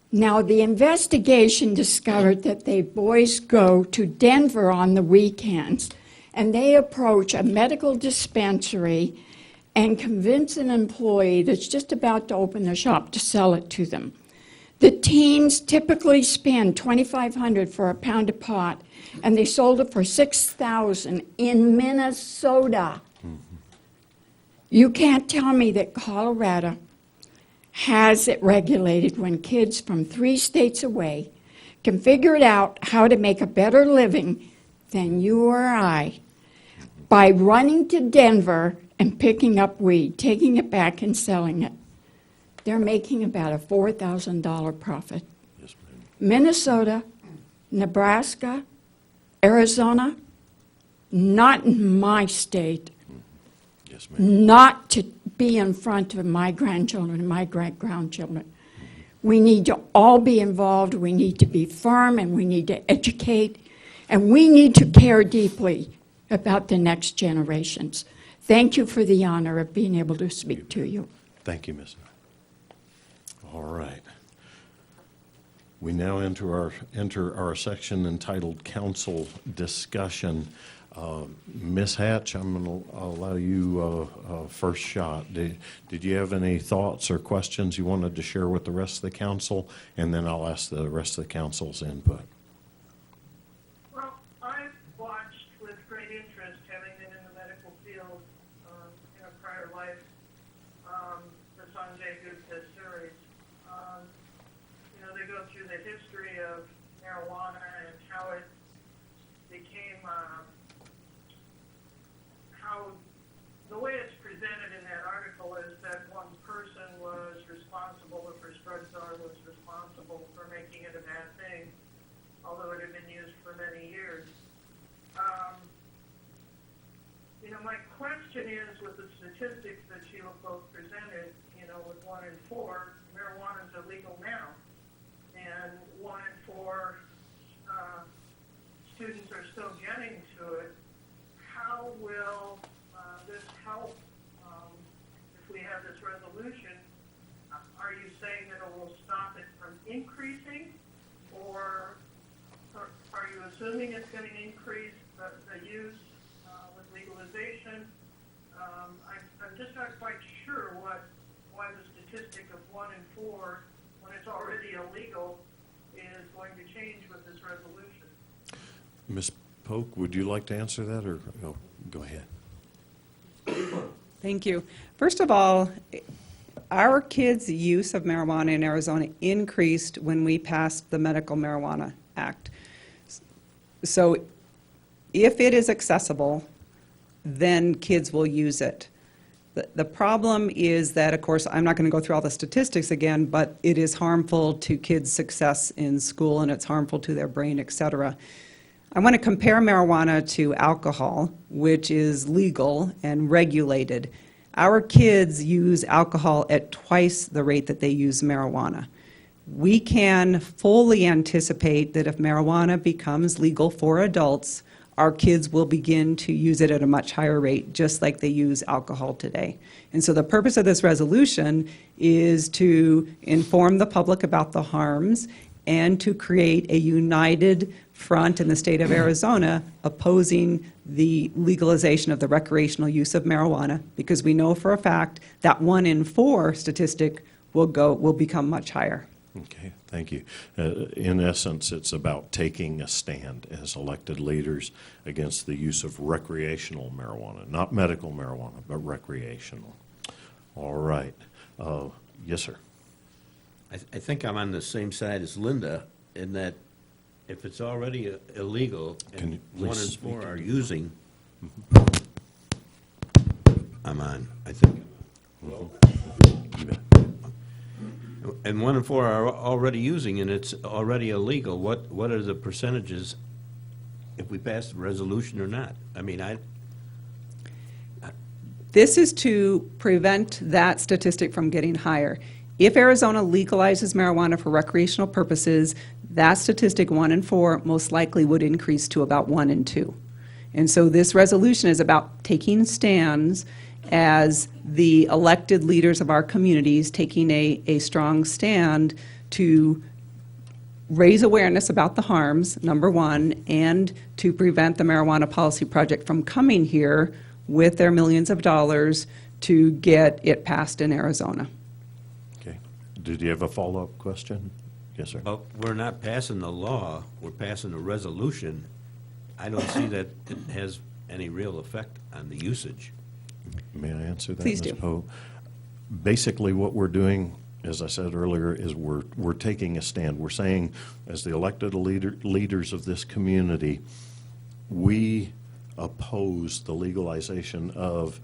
Now, the investigation discovered that the boys go to Denver on the weekends, and they approach a medical dispensary and convince an employee that's just about to open the shop to sell it to them. The teens typically spend $2,500 for a pound of pot, and they sold it for $6,000 in Minnesota. You can't tell me that Colorado has it regulated when kids from 3 states away can figure it out how to make a better living than you or I. by running to Denver and picking up weed, taking it back and selling it. They're making about a $4,000 profit. Yes, ma'am. Minnesota, Nebraska, Arizona, not in my state, Yes, ma'am. not to be in front of my grandchildren and my great-grandchildren. We need to all be involved, we need to be firm, and we need to educate, and we need to care deeply about the next generations. Thank you for the honor of being able to speak to you. Thank you, Ms. All right. We now enter our section entitled Council Discussion. Ms. Hatch, I'm going to allow you first shot. Did you have any thoughts or questions you wanted to share with the rest of the council? And then I'll ask the rest of the council's input. Well, I've watched with great interest, having been in the medical field in a prior life, the Sanjay Gupta series. They go through the history of marijuana and how it became, how the way it's presented in that article is that one person was responsible, the first drug czar was responsible for making it a bad thing, although it had been used for many years. My question is, with the statistics that Sheila both presented, with 1 in 4, marijuana is illegal now, and 1 in 4 students are still getting to it. How will this help if we have this resolution? Are you saying that it will stop it from increasing, or are you assuming it's going to increase the use with legalization? I'm just not quite sure why the statistic of 1 in 4, when it's already illegal, is going to change with this resolution. Ms. Polk, would you like to answer that, or go ahead? Thank you. First of all, our kids' use of marijuana in Arizona increased when we passed the Medical Marijuana Act. So if it is accessible, then kids will use it. The problem is that, of course, I'm not going to go through all the statistics again, but it is harmful to kids' success in school, and it's harmful to their brain, et cetera. I want to compare marijuana to alcohol, which is legal and regulated. Our kids use alcohol at twice the rate that they use marijuana. We can fully anticipate that if marijuana becomes legal for adults, our kids will begin to use it at a much higher rate, just like they use alcohol today. And so the purpose of this resolution is to inform the public about the harms and to create a united front in the state of Arizona opposing the legalization of the recreational use of marijuana, because we know for a fact that 1 in 4 statistic will become much higher. Okay, thank you. In essence, it's about taking a stand as elected leaders against the use of recreational marijuana, not medical marijuana, but recreational. All right. Yes, sir. I think I'm on the same side as Linda in that if it's already illegal and 1 in 4 are using, I'm on, I think. And 1 in 4 are already using, and it's already illegal. What are the percentages if we pass the resolution or not? I mean, This is to prevent that statistic from getting higher. If Arizona legalizes marijuana for recreational purposes, that statistic 1 in 4 most likely would increase to about 1 in 2. And so this resolution is about taking stands as the elected leaders of our communities, taking a strong stand to raise awareness about the harms, number one, and to prevent the Marijuana Policy Project from coming here with their millions of dollars to get it passed in Arizona. Okay. Did you have a follow-up question? Yes, sir. well, we're not passing the law, we're passing a resolution. I don't see that it has any real effect on the usage. May I answer that, Please Ms. do. Poe? Basically, what we're doing, as I said earlier, is we're taking a stand. We're saying, as the elected leaders of this community, we oppose the legalization of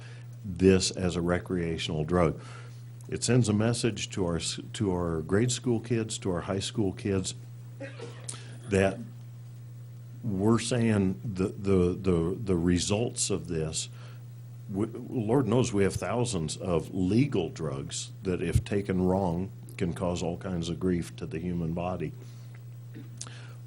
this as a recreational drug. It sends a message to our grade school kids, to our high school kids, that we're saying the results of this. Lord knows we have thousands of legal drugs that, if taken wrong, can cause all kinds of grief to the human body.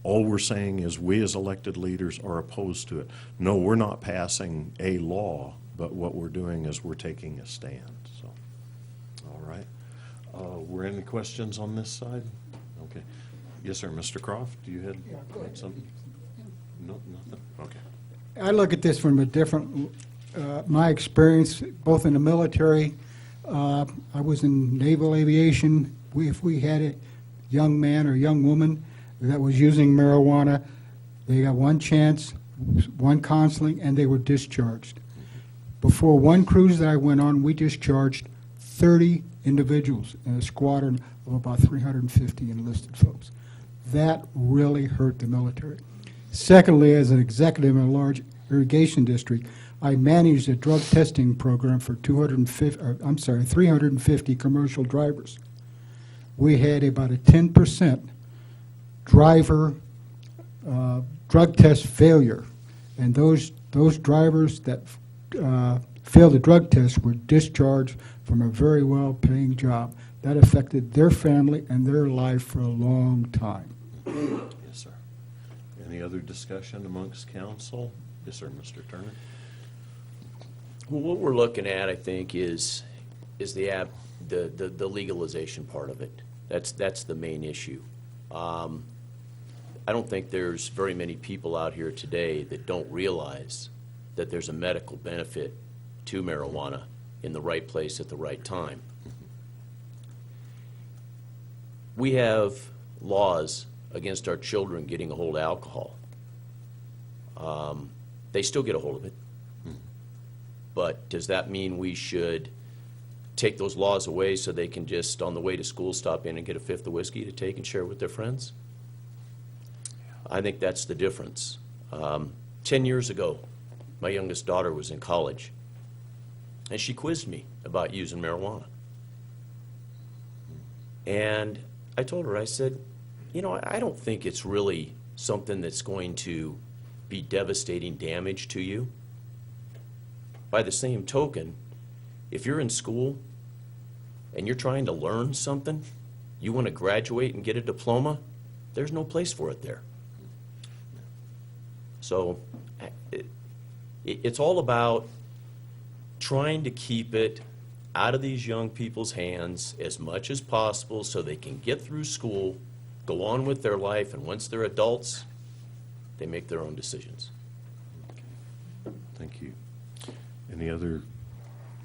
All we're saying is we as elected leaders are opposed to it. No, we're not passing a law, but what we're doing is we're taking a stand. So, all right. Were any questions on this side? Okay. Yes, sir. Mr. Croft, you had something? No, nothing? Okay. I look at this from a different, my experience, both in the military, I was in naval aviation. If we had a young man or young woman that was using marijuana, they got one chance, one counseling, and they were discharged. Before one cruise that I went on, we discharged 30 individuals in a squadron of about 350 enlisted folks. That really hurt the military. Secondly, as an executive in a large irrigation district, I managed a drug testing program for 350 commercial drivers. We had about a 10% driver drug test failure, and those drivers that failed the drug test were discharged from a very well-paying job. That affected their family and their life for a long time. Yes, sir. Any other discussion amongst council? Yes, sir, Mr. Turner. Well, what we're looking at, I think, is the legalization part of it. That's the main issue. I don't think there's very many people out here today that don't realize that there's a medical benefit to marijuana in the right place at the right time. We have laws against our children getting a hold of alcohol. They still get a hold of it. But does that mean we should take those laws away so they can just, on the way to school, stop in and get a fifth of whiskey to take and share with their friends? I think that's the difference. 10 years ago, my youngest daughter was in college, and she quizzed me about using marijuana. And I told her, I said, you know, I don't think it's really something that's going to be devastating damage to you. By the same token, if you're in school and you're trying to learn something, you want to graduate and get a diploma, there's no place for it there. So it's all about trying to keep it out of these young people's hands as much as possible so they can get through school, go on with their life, and once they're adults, they make their own decisions. Thank you. Any other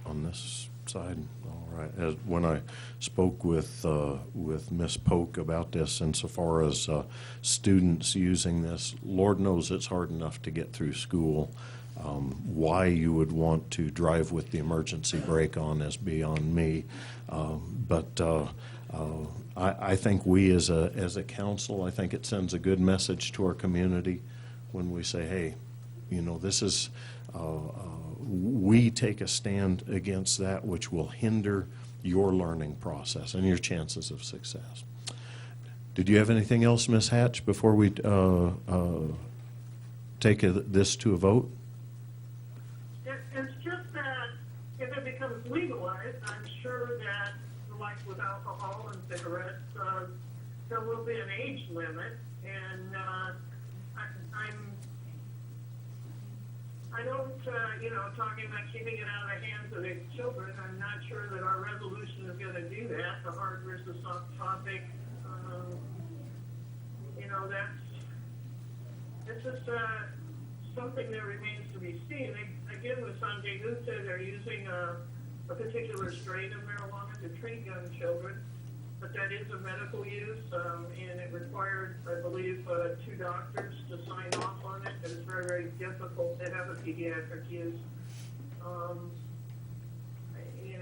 on this side? All right. When I spoke with Ms. Polk about this, insofar as students using this, Lord knows it's hard enough to get through school. Why you would want to drive with the emergency brake on is beyond me. But I think we as a council, I think it sends a good message to our community when we say, hey, you know, this is, we take a stand against that which will hinder your learning process and your chances of success. Did you have anything else, Ms. Hatch, before we take this to a vote? It's just that if it becomes legalized, I'm sure that, like with alcohol and cigarettes, there will be an age limit, and I don't, talking about keeping it out of the hands of the children, I'm not sure that our resolution is going to do that. The hard versus soft topic, it's just something that remains to be seen. Again, with Sanjay Gupta, they're using a particular strain of marijuana to treat young children, but that is a medical use, and it required, I believe, 2 doctors to sign off on it. It is very, very difficult to have a pediatric use.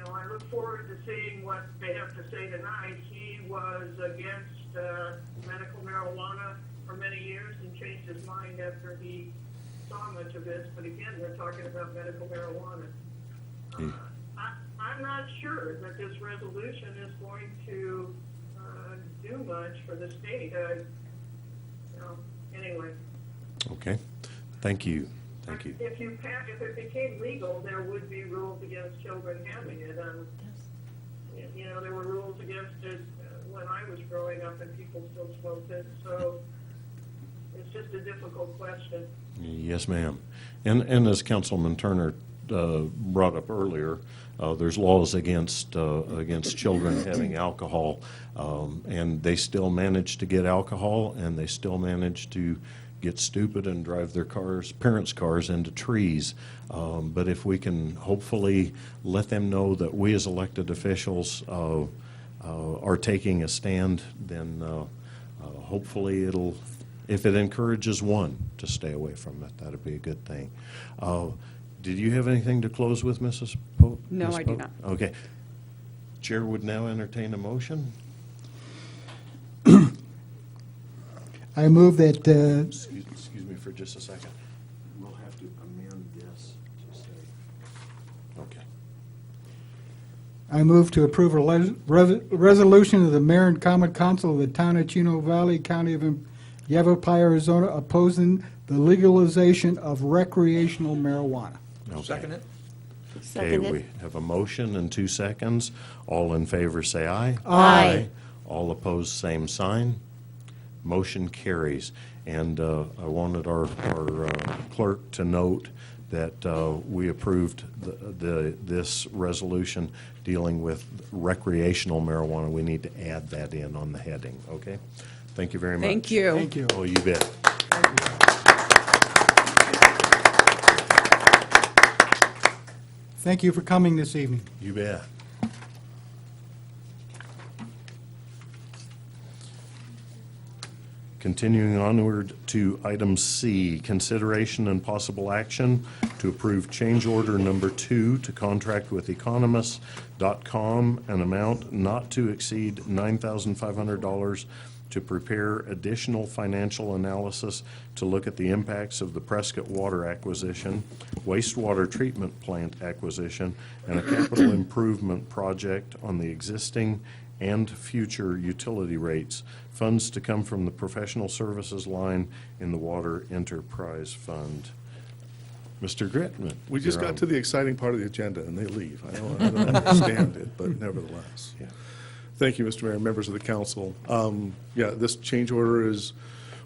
I look forward to seeing what they have to say tonight. He was against medical marijuana for many years and changed his mind after he saw much of this, but again, we're talking about medical marijuana. I'm not sure that this resolution is going to do much for the state. Anyway. Okay, thank you, thank you. If it became legal, there would be rules against children having it. There were rules against it when I was growing up, and people still smoked it. So it's just a difficult question. Yes, ma'am. And as Councilman Turner brought up earlier, there's laws against children having alcohol, and they still manage to get alcohol, and they still manage to get stupid and drive their parents' cars into trees. But if we can hopefully let them know that we as elected officials are taking a stand, then hopefully if it encourages one to stay away from it, that'd be a good thing. Did you have anything to close with, Mrs. Pope? No, Ms. I do Pope? not. Okay. Chair would now entertain a motion. I move that, Excuse me for just a second. We'll have to amend this to say, okay. I move to approve a resolution of the Mayor and Common Council of the Town of Chino Valley, County of Yavapai, Arizona, opposing the legalization of recreational marijuana. Okay. Second it? Okay, we have a motion and 2 seconds. All in favor, say aye. Aye. All opposed, same sign. Motion carries. And I wanted our clerk to note that we approved this resolution dealing with recreational marijuana. We need to add that in on the heading, okay? Thank you very much. Thank you. Thank you. Oh, you bet. Thank you for coming this evening. You bet. Continuing onward to item C, consideration and possible action to approve change order number 2 to contract with Economist.com, an amount not to exceed $9,500 to prepare additional financial analysis to look at the impacts of the Prescott Water acquisition, wastewater treatment plant acquisition, and a capital improvement project on the existing and future utility rates. Funds to come from the professional services line in the Water Enterprise Fund. Mr. Gritman. We just you're got on. to the exciting part of the agenda, and they leave. I don't understand it, but nevertheless. Yeah. Thank you, Mr. Mayor, members of the council. Yeah, this change order is,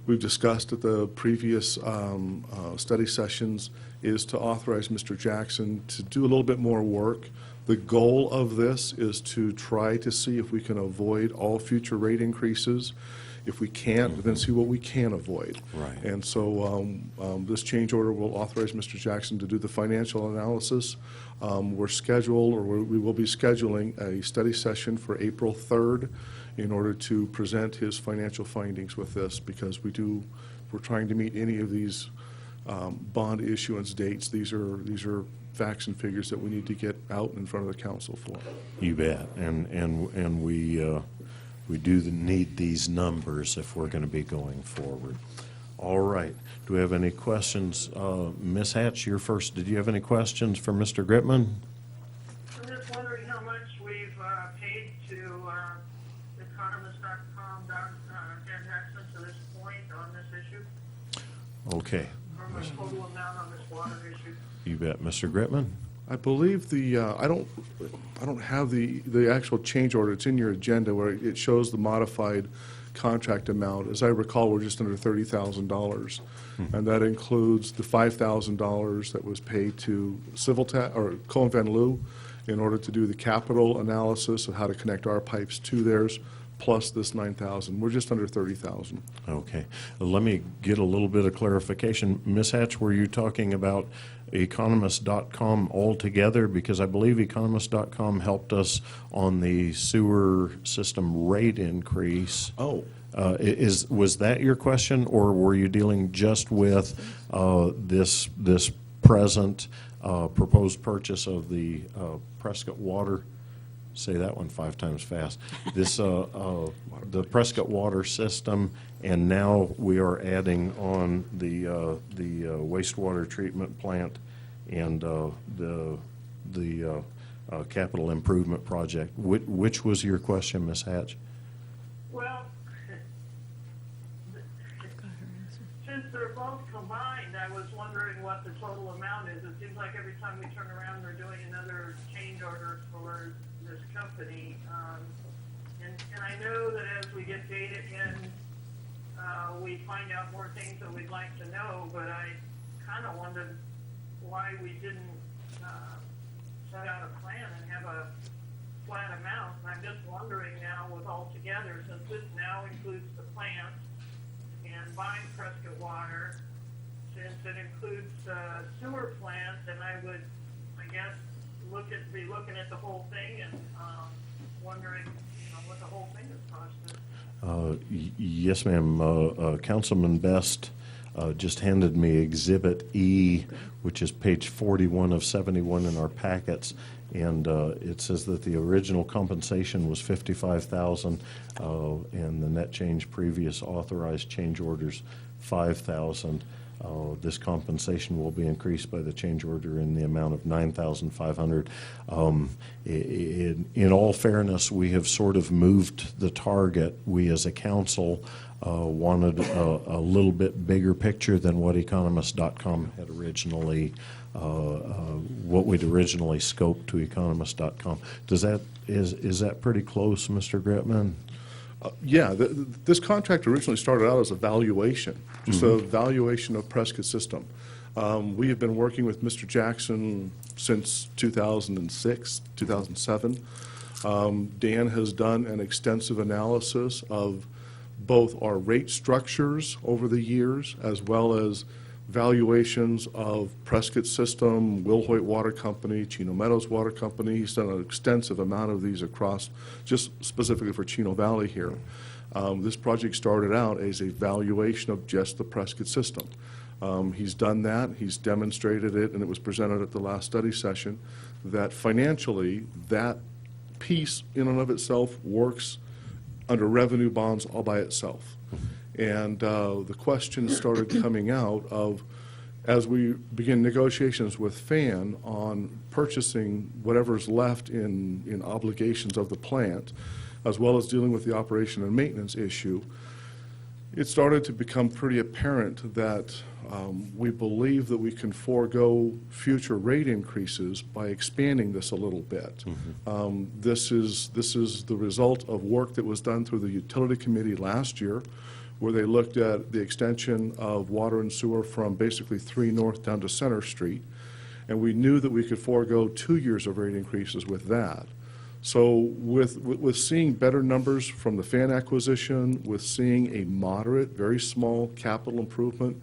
we've discussed at the previous study sessions, is to authorize Mr. Jackson to do a little bit more work. The goal of this is to try to see if we can avoid all future rate increases. If we can't, then see what we can avoid. Right. And so this change order will authorize Mr. Jackson to do the financial analysis. We're scheduled, or we will be scheduling a study session for April 3rd in order to present his financial findings with this, because we're trying to meet any of these bond issuance dates. These are facts and figures that we need to get out in front of the council for. You bet. And we do need these numbers if we're going to be going forward. All right. Do we have any questions? Ms. Hatch, you're first. Did you have any questions for Mr. Gritman? I'm just wondering how much we've paid to Economist.com transaction to this point on this issue, Okay. or the total amount on this water issue. You bet. Mr. Gritman? I believe I don't have the actual change order. It's in your agenda where it shows the modified contract amount. As I recall, we're just under $30,000, and that includes the $5,000 that was paid to Cohen Van Loo in order to do the capital analysis of how to connect our pipes to theirs, plus this $9,000. We're just under $30,000. Okay. Let me get a little bit of clarification. Ms. Hatch, were you talking about Economist.com altogether? Because I believe Economist.com helped us on the sewer system rate increase. Oh. Was that your question, or were you dealing just with this present proposed purchase of the Prescott Water say that one 5 times fast. This, the Prescott Water System, and now we are adding on the wastewater treatment plant and the capital improvement project. Which was your question, Ms. Hatch? Well, since they're both combined, I was wondering what the total amount is. It seems like every time we turn around, they're doing another change order for this company. And I know that as we get data in, we find out more things that we'd like to know, but I kind of wondered why we didn't set out a plan and have a flat amount. And I'm just wondering now with all together, since this now includes the plant and buying Prescott Water, since it includes sewer plant, then I would, I guess, be looking at the whole thing and wondering, what the whole thing is costing. Yes, ma'am. Councilman Best just handed me Exhibit E, which is page 41 of 71 in our packets, and it says that the original compensation was $55,000, and the net change previous authorized change orders $5,000. This compensation will be increased by the change order in the amount of $9,500. In all fairness, we have sort of moved the target. We as a council wanted a little bit bigger picture than what Economist.com had originally, what we'd originally scoped to Economist.com. Is that pretty close, Mr. Gretman? Yeah, this contract originally started out as a valuation, just a valuation of Prescott System. We have been working with Mr. Jackson since 2006, 2007. Dan has done an extensive analysis of both our rate structures over the years, as well as valuations of Prescott System, Will Hoyt Water Company, Chino Meadows Water Company. He's done an extensive amount of these across, just specifically for Chino Valley here. This project started out as a valuation of just the Prescott System. He's done that, he's demonstrated it, and it was presented at the last study session, that financially, that piece in and of itself works under revenue bonds all by itself. And the question started coming out of, as we begin negotiations with FAN on purchasing whatever's left in obligations of the plant, as well as dealing with the operation and maintenance issue, it started to become pretty apparent that we believe that we can forego future rate increases by expanding this a little bit. This is the result of work that was done through the Utility Committee last year, where they looked at the extension of water and sewer from basically 3 North down to Center Street. And we knew that we could forego 2 years of rate increases with that. So with seeing better numbers from the FAN acquisition, with seeing a moderate, very small capital improvement,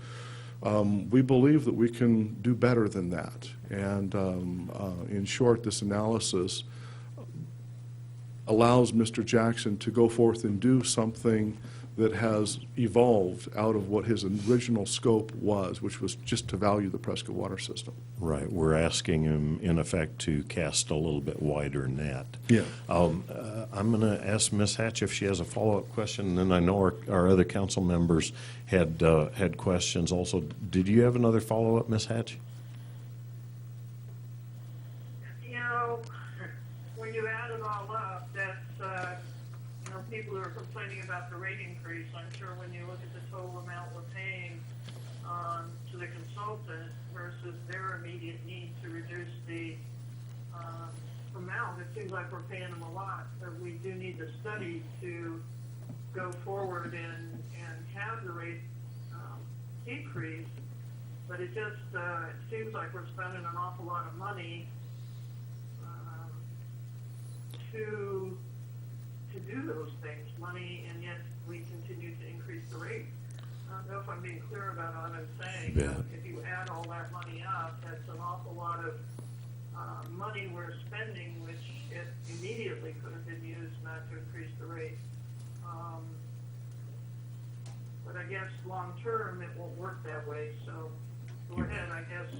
we believe that we can do better than that. And in short, this analysis allows Mr. Jackson to go forth and do something that has evolved out of what his original scope was, which was just to value the Prescott Water System. Right. We're asking him, in effect, to cast a little bit wider net. Yeah. I'm going to ask Ms. Hatch if she has a follow-up question, and then I know our other council members had questions also. Did you have another follow-up, Ms. Hatch? When you add it all up, that's, people are complaining about the rate increase. I'm sure when you look at the total amount we're paying to the consultant versus their immediate need to reduce the amount, it seems like we're paying them a lot. So we do need the study to go forward and have the rate decrease. But it just it seems like we're spending an awful lot of money to do those things, and yet we continue to increase the rate. I don't know if I'm being clear about what I'm saying. Yeah. If you add all that money up, that's an awful lot of money we're spending, which it immediately could have been used not to increase the rate. But I guess long-term, it won't work that way, so go ahead, I guess,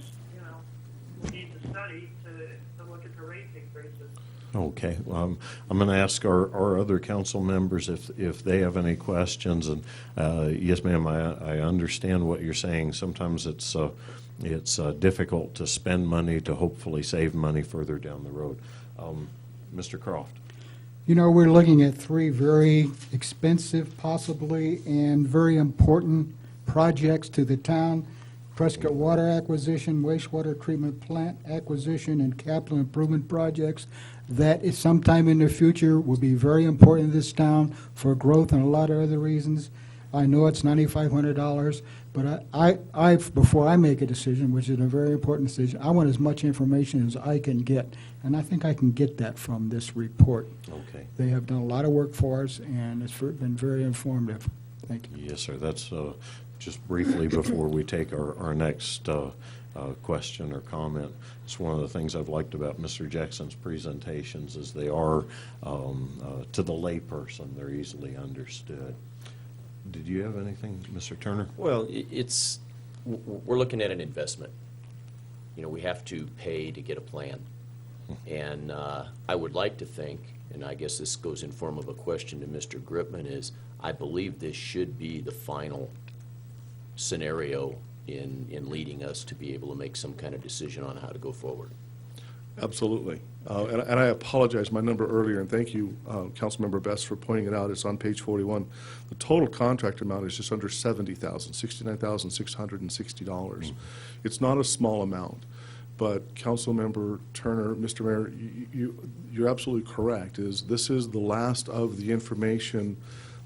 we need to study to look at the rate increases. Okay, I'm going to ask our other council members if they have any questions. And yes, ma'am, I understand what you're saying. Sometimes it's difficult to spend money to hopefully save money further down the road. Mr. Croft. You know, we're looking at three very expensive, possibly, and very important projects to the town: Prescott water acquisition, wastewater treatment plant acquisition, and capital improvement projects that is sometime in the future will be very important in this town for growth and a lot of other reasons. I know it's $9,500, but I before I make a decision, which is a very important decision, I want as much information as I can get, and I think I can get that from this report. Okay. They have done a lot of work for us, and it's been very informative. Thank you. Yes, sir. That's just briefly before we take our next question or comment. It's one of the things I've liked about Mr. Jackson's presentations is they are, to the layperson, they're easily understood. Did you have anything, Mr. Turner? Well, we're looking at an investment. You know, we have to pay to get a plan. And I would like to think, and I guess this goes in form of a question to Mr. Gripman, is I believe this should be the final scenario in leading us to be able to make some kind of decision on how to go forward. Absolutely. And I apologize, my number earlier, and thank you, Councilmember Best, for pointing it out. It's on page 41. The total contract amount is just under $70,000, $69,660. It's not a small amount, but Councilmember Turner, Mr. Mayor, you're absolutely correct. This is the last of the information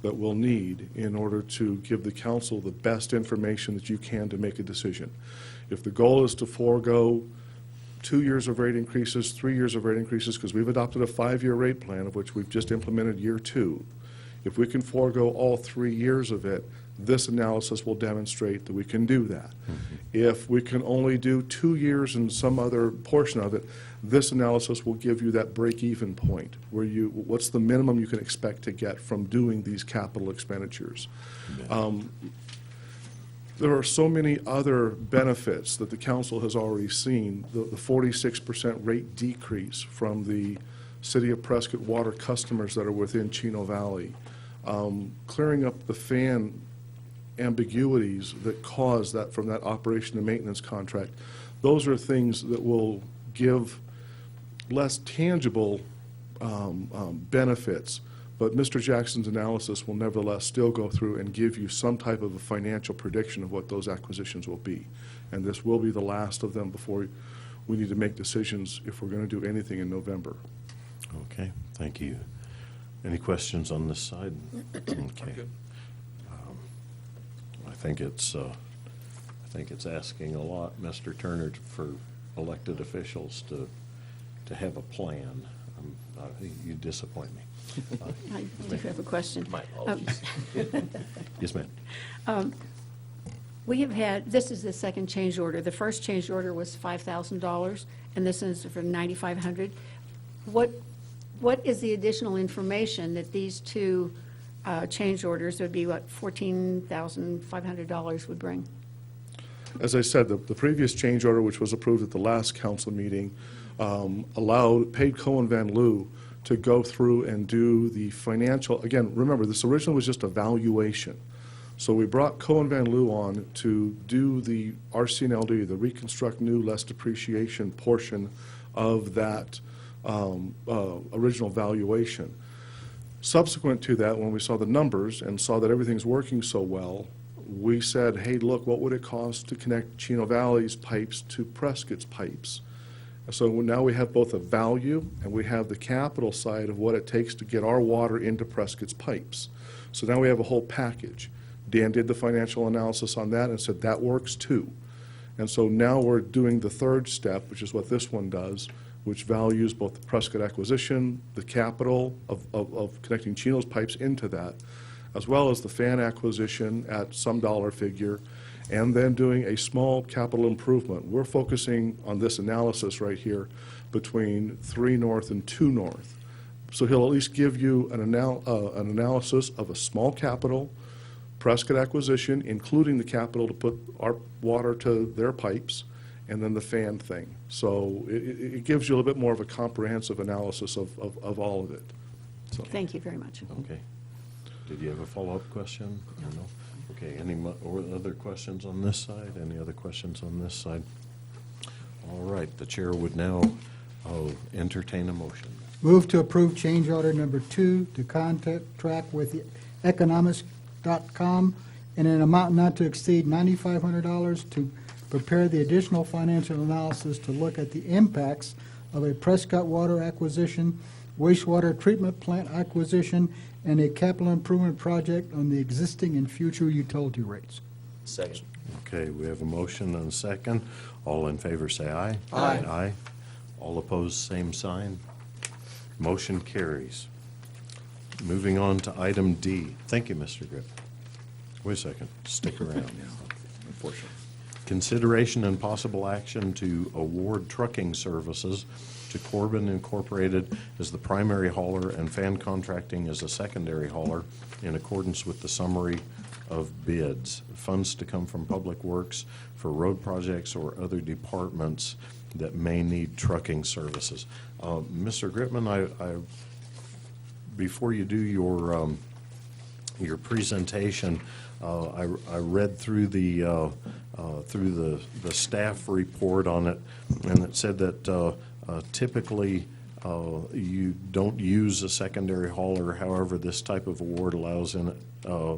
that we'll need in order to give the council the best information that you can to make a decision. If the goal is to forego 2 years of rate increases, 3 years of rate increases, because we've adopted a 5-year rate plan of which we've just implemented year 2. If we can forego all 3 years of it, this analysis will demonstrate that we can do that. If we can only do 2 years and some other portion of it, this analysis will give you that break-even point where what's the minimum you can expect to get from doing these capital expenditures. There are so many other benefits that the council has already seen. The 46% rate decrease from the City of Prescott water customers that are within Chino Valley, clearing up the fan ambiguities that cause that from that operation and maintenance contract. Those are things that will give less tangible benefits. But Mr. Jackson's analysis will nevertheless still go through and give you some type of a financial prediction of what those acquisitions will be. And this will be the last of them before we need to make decisions if we're going to do anything in November. Okay, thank you. Any questions on this side? Okay. I think it's asking a lot, Mr. Turner, for elected officials to have a plan. You disappoint me. I do have a question. My apologies. Yes, ma'am. We have had, this is the second change order. The first change order was $5,000, and this is for $9,500. What is the additional information that these two change orders would be, what, $14,500 would bring? As I said, the previous change order, which was approved at the last council meeting, paid Cohen Van Loo to go through and do the financial. Again, remember, this originally was just a valuation. So we brought Cohen Van Loo on to do the RCNLD, the Reconstruct New Less Depreciation portion of that original valuation. Subsequent to that, when we saw the numbers and saw that everything's working so well, we said, hey, look, what would it cost to connect Chino Valley's pipes to Prescott's pipes? So now we have both a value and we have the capital side of what it takes to get our water into Prescott's pipes. So now we have a whole package. Dan did the financial analysis on that and said that works too. And so now we're doing the third step, which is what this one does, which values both the Prescott acquisition, the capital of connecting Chino's pipes into that, as well as the fan acquisition at some dollar figure, and then doing a small capital improvement. We're focusing on this analysis right here between 3 North and 2 North. So he'll at least give you an analysis of a small capital, Prescott acquisition, including the capital to put our water to their pipes, and then the fan thing. So it gives you a little bit more of a comprehensive analysis of all of it. So. Thank you very much. Okay. Did you have a follow-up question? Or no? Okay, any or other questions on this side? Any other questions on this side? All right, the chair would now entertain a motion. Move to approve change order number 2 to contract with economics.com in an amount not to exceed $9,500 to prepare the additional financial analysis to look at the impacts of a Prescott water acquisition, wastewater treatment plant acquisition, and a capital improvement project on the existing and future utility rates. Second. Okay, we have a motion and a second. All in favor, say aye. Aye. Aye. All opposed, same sign. Motion carries. Moving on to item D. Thank you, Mr. Grip. Wait a second, stick around. Unfortunately. Consideration and possible action to award trucking services to Corbin Incorporated as the primary hauler and Fan Contracting as a secondary hauler in accordance with the summary of bids. Funds to come from Public Works for road projects or other departments that may need trucking services. Mr. Gritman, I before you do your presentation, I read through the staff report on it, and it said that typically you don't use a secondary hauler. However, this type of award allows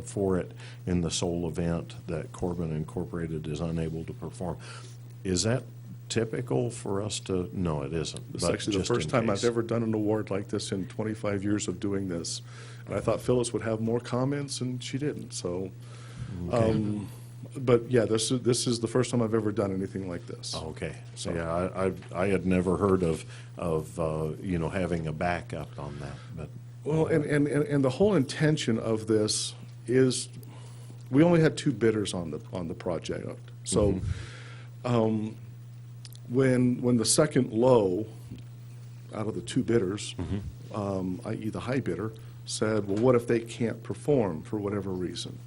for it in the sole event that Corbin Incorporated is unable to perform. Is that typical for us to? No, it isn't. It's but actually the just first in time case. I've ever done an award like this in 25 years of doing this. And I thought Phyllis would have more comments, and she didn't, so. But yeah, this is the first time I've ever done anything like this. Okay, so So- yeah, I had never heard of having a backup on that, but. Well, and the whole intention of this is, we only had 2 bidders on the project. So, when the second low out of the 2 bidders, i.e. the high bidder, said, well, what if they can't perform for whatever reason?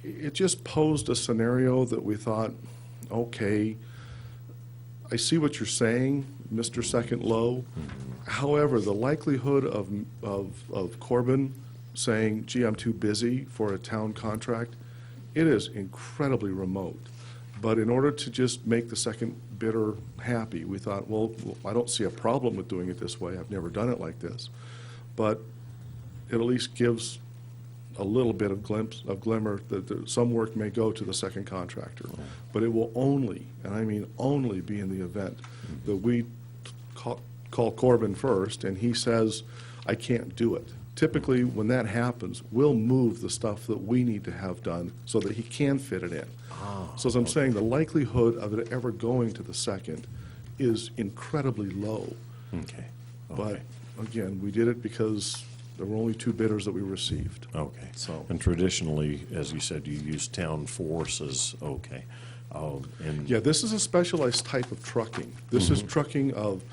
It just posed a scenario that we thought, okay, I see what you're saying, Mr. Second Low. However, the likelihood of Corbin saying, gee, I'm too busy for a town contract, it is incredibly remote. But in order to just make the second bidder happy, we thought, well, I don't see a problem with doing it this way. I've never done it like this. But it at least gives a little bit of glimmer that some work may go to the second contractor. But it will only, and I mean only, be in the event that we call Corbin first and he says, I can't do it. Typically, when that happens, we'll move the stuff that we need to have done so that he can fit it in. So as I'm saying, the likelihood of it ever going to the second is incredibly low. Okay. But again, we did it because there were only 2 bidders that we received. Okay. So- And traditionally, as you said, you use town forces, okay. And Yeah, this is a specialized type of trucking. This is trucking of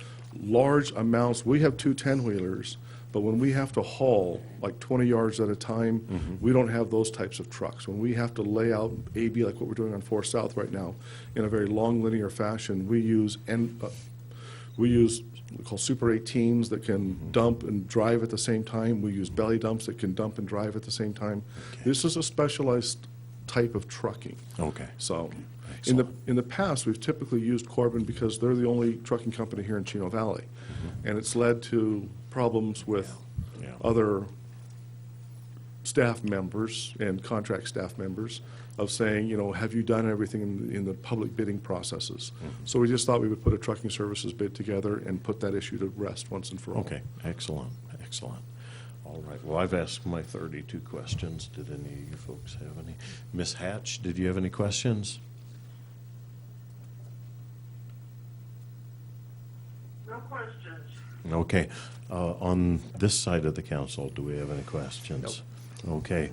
large amounts. We have 2 10-wheelers, but when we have to haul like 20 yards at a time, we don't have those types of trucks. When we have to lay out AB, like what we're doing on 4 South right now, in a very long linear fashion, we use we call Super 18s that can dump and drive at the same time. We use belly dumps that can dump and drive at the same time. This is a specialized type of trucking. Okay. So, Excellent. in the past, we've typically used Corbin because they're the only trucking company here in Chino Valley. And it's led to problems with Yeah. other staff members and contract staff members of saying, have you done everything in the public bidding processes? So we just thought we would put a trucking services bid together and put that issue to rest once and for all. Okay, excellent, excellent. All right, well, I've asked my 32 questions. Did any of you folks have any? Ms. Hatch, did you have any questions? No questions. Okay, on this side of the council, do we have any questions? Okay,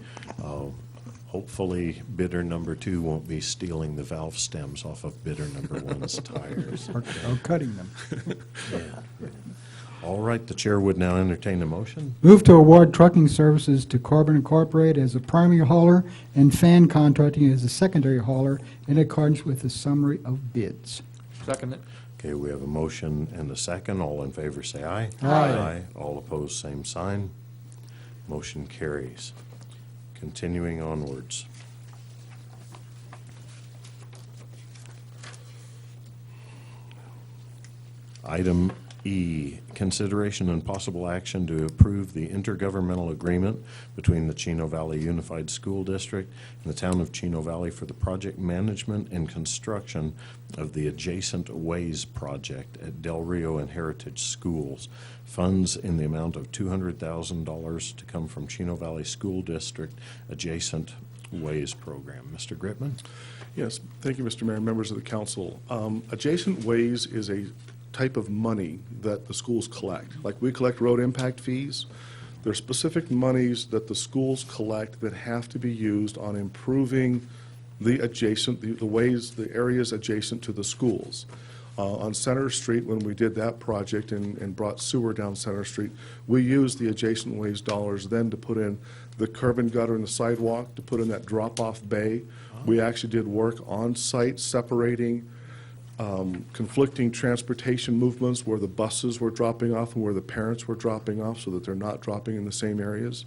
hopefully bidder number 2 won't be stealing the valve stems off of bidder number 1's tires. Or cutting them. Yeah. All right, the chair would now entertain a motion. Move to award trucking services to Corbin Incorporated as a primary hauler and Fan Contracting as a secondary hauler in accordance with the summary of bids. Second it. Okay, we have a motion and a second. All in favor, say aye. Aye. All opposed, same sign. Motion carries. Continuing onwards. Item E, consideration and possible action to approve the intergovernmental agreement between the Chino Valley Unified School District and the town of Chino Valley for the project management and construction of the adjacent Ways project at Del Rio and Heritage Schools. Funds in the amount of $200,000 to come from Chino Valley School District Adjacent Ways Program. Mr. Gritman? Yes, thank you, Mr. Mayor, members of the council. Adjacent Ways is a type of money that the schools collect. Like we collect road impact fees, there are specific monies that the schools collect that have to be used on improving the adjacent, the ways, the areas adjacent to the schools. On Center Street, when we did that project and brought sewer down Center Street, we used the adjacent ways dollars then to put in the curb and gutter and the sidewalk, to put in that drop-off bay. We actually did work on site separating conflicting transportation movements where the buses were dropping off and where the parents were dropping off so that they're not dropping in the same areas.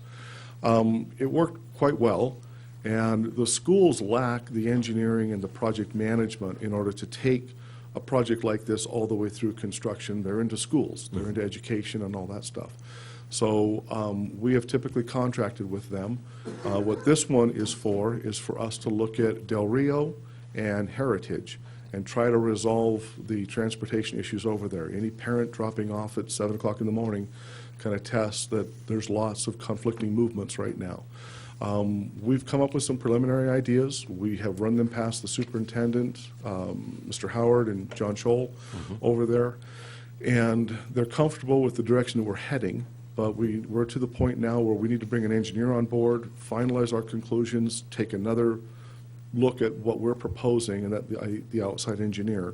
It worked quite well, and the schools lack the engineering and the project management in order to take a project like this all the way through construction. They're into schools, they're into education and all that stuff. So we have typically contracted with them. What this one is for us to look at Del Rio and Heritage and try to resolve the transportation issues over there. Any parent dropping off at 7 o'clock in the morning kind of tests that there's lots of conflicting movements right now. We've come up with some preliminary ideas. We have run them past the superintendent, Mr. Howard and John Scholl over there, and they're comfortable with the direction that we're heading, but we're to the point now where we need to bring an engineer on board, finalize our conclusions, take another look at what we're proposing and the outside engineer,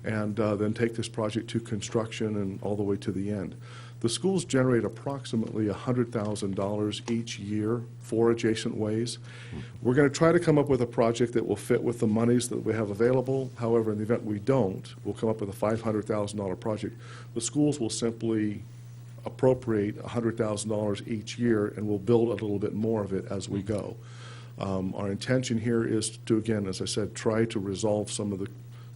and then take this project to construction and all the way to the end. The schools generate approximately $100,000 each year for adjacent ways. We're going to try to come up with a project that will fit with the monies that we have available. However, in the event we don't, we'll come up with a $500,000 project. The schools will simply appropriate $100,000 each year, and we'll build a little bit more of it as we go. Our intention here is to, again, as I said, try to resolve some of the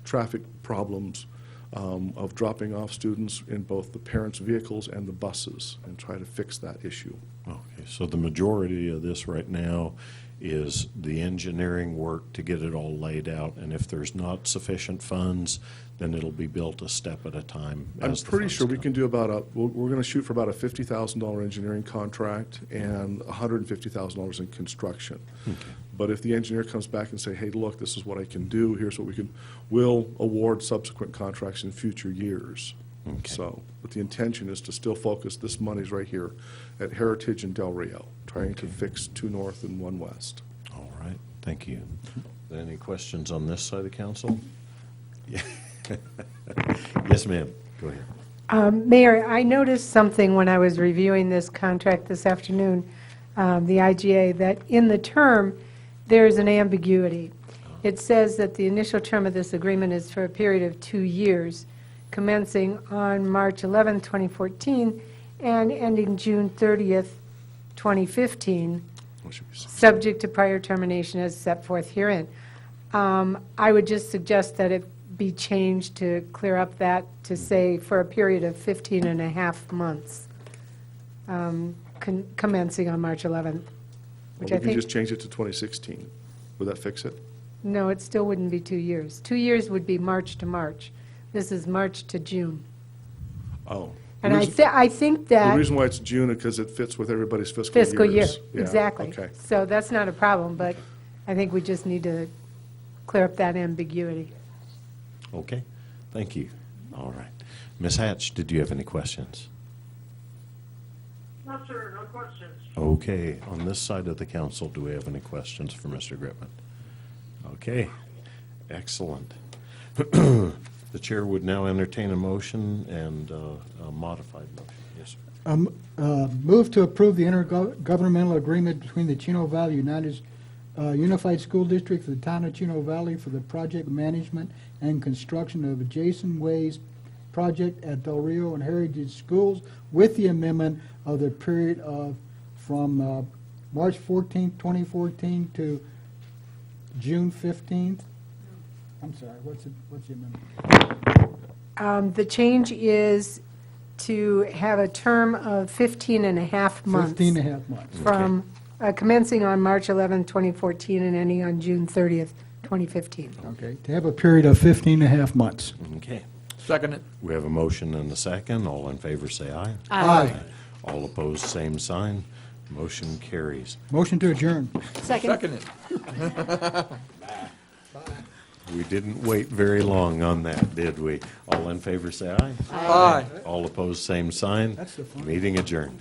traffic problems of dropping off students in both the parents' vehicles and the buses, and try to fix that issue. Okay, so the majority of this right now is the engineering work to get it all laid out, and if there's not sufficient funds, then it'll be built a step at a time. I'm as the pretty funds sure we come. can do about we're going to shoot for about a $50,000 engineering contract and $150,000 in construction. Okay. But if the engineer comes back and say, hey, look, this is what I can do, here's what we can, we'll award subsequent contracts in future years. Okay. So, but the intention is to still focus, this money's right here at Heritage and Del Rio, trying to fix 2 north and 1 west. All right, thank you. Any questions on this side of council? Yeah. Yes, ma'am, go ahead. Mayor, I noticed something when I was reviewing this contract this afternoon, the IGA, that in the term, there's an ambiguity. It says that the initial term of this agreement is for a period of 2 years, commencing on March 11, 2014, and ending June 30th, 2015, subject to prior termination as set forth herein. I would just suggest that it be changed to clear up that, to say for a period of 15 and a half months, commencing on March 11th, which Or I we can think, just change it to 2016. Would that fix it? no, it still wouldn't be 2 years. 2 years would be March to March. This is March to June. Oh. And I think that. The reason why it's June is because it fits with everybody's fiscal years. Fiscal year, Yeah, exactly. okay. So that's not a problem, but I think we just need to clear up that ambiguity. Okay, thank you. All right. Ms. Hatch, did you have any questions? No, sir, no questions. Okay, on this side of the council, do we have any questions for Mr. Gritman? Okay, excellent. The chair would now entertain a motion and a modified motion. Yes, sir. Move to approve the intergovernmental agreement between the Chino Valley Unified School District for the town of Chino Valley for the project management and construction of adjacent ways project at Del Rio and Heritage Schools with the amendment of the period of from March 14th, 2014 to June 15th. I'm sorry, what's the amendment? The change is to have a term of 15 and a half months. 15 and a half months. From, commencing on March 11, 2014, and ending on June 30th, 2015. Okay, to have a period of 15 and a half months. Okay. Second it. We have a motion and a second. All in favor, say aye. Aye. All opposed, same sign. Motion carries. Motion to adjourn. Second it. We didn't wait very long on that, did we? All in favor, say aye. Aye. All opposed, same sign. That's the fun. Meeting adjourned.